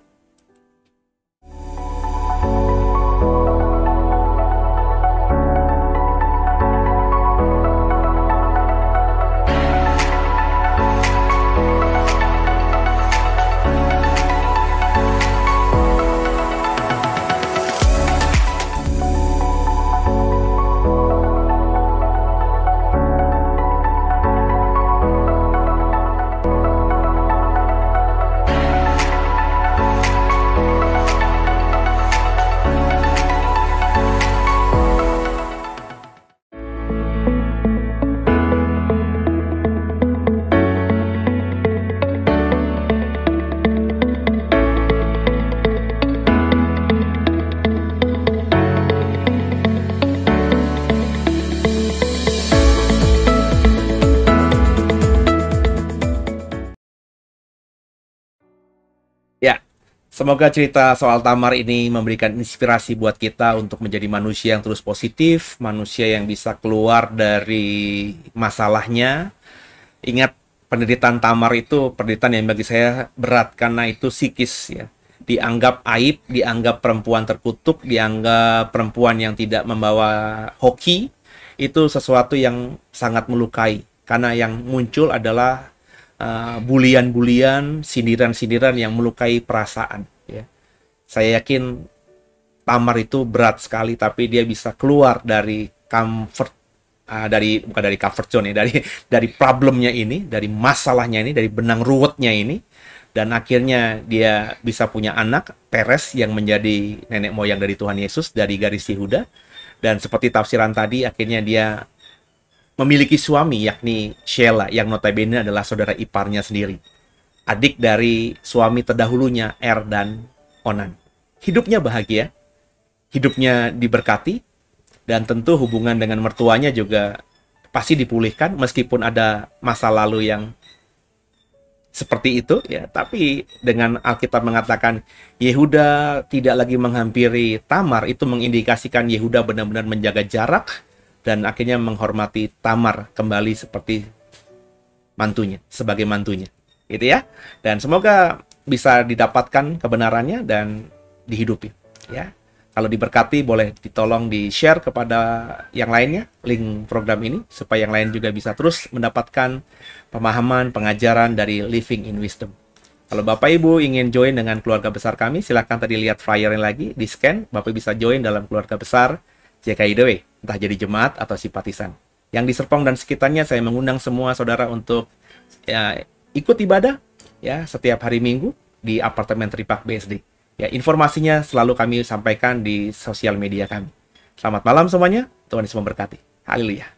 Ya, semoga cerita soal Tamar ini memberikan inspirasi buat kita untuk menjadi manusia yang terus positif, manusia yang bisa keluar dari masalahnya. Ingat, penderitaan Tamar itu penderitaan yang bagi saya berat karena itu psikis ya. Dianggap aib, dianggap perempuan terkutuk, dianggap perempuan yang tidak membawa hoki, itu sesuatu yang sangat melukai. Karena yang muncul adalah bulian-bulian, sindiran-sindiran yang melukai perasaan. Ya. Saya yakin Tamar itu berat sekali, tapi dia bisa keluar dari comfort, bukan dari comfort zone ya, dari problemnya ini, dari masalahnya ini, dari benang ruwetnya ini, dan akhirnya dia bisa punya anak, Peres, yang menjadi nenek moyang dari Tuhan Yesus dari garis Yehuda, dan seperti tafsiran tadi, akhirnya dia memiliki suami, yakni Shelah, yang notabene adalah saudara iparnya sendiri. Adik dari suami terdahulunya, Er dan Onan. Hidupnya bahagia, hidupnya diberkati, dan tentu hubungan dengan mertuanya juga pasti dipulihkan, meskipun ada masa lalu yang seperti itu, ya. Tapi dengan Alkitab mengatakan Yehuda tidak lagi menghampiri Tamar, itu mengindikasikan Yehuda benar-benar menjaga jarak, dan akhirnya menghormati Tamar kembali seperti mantunya, sebagai mantunya. Gitu ya. Dan semoga bisa didapatkan kebenarannya dan dihidupi. Ya. Kalau diberkati, boleh ditolong di-share kepada yang lainnya, link program ini, supaya yang lain juga bisa terus mendapatkan pemahaman, pengajaran dari Living in Wisdom. Kalau Bapak Ibu ingin join dengan keluarga besar kami, silakan tadi lihat flyernya lagi, di-scan, Bapak bisa join dalam keluarga besar JKIDW, entah jadi jemaat atau simpatisan. Yang di Serpong dan sekitarnya, saya mengundang semua saudara untuk ya, ikut ibadah ya setiap hari Minggu di apartemen Tripak BSD. Ya, informasinya selalu kami sampaikan di sosial media kami. Selamat malam semuanya, Tuhan Yesus memberkati. Haleluya.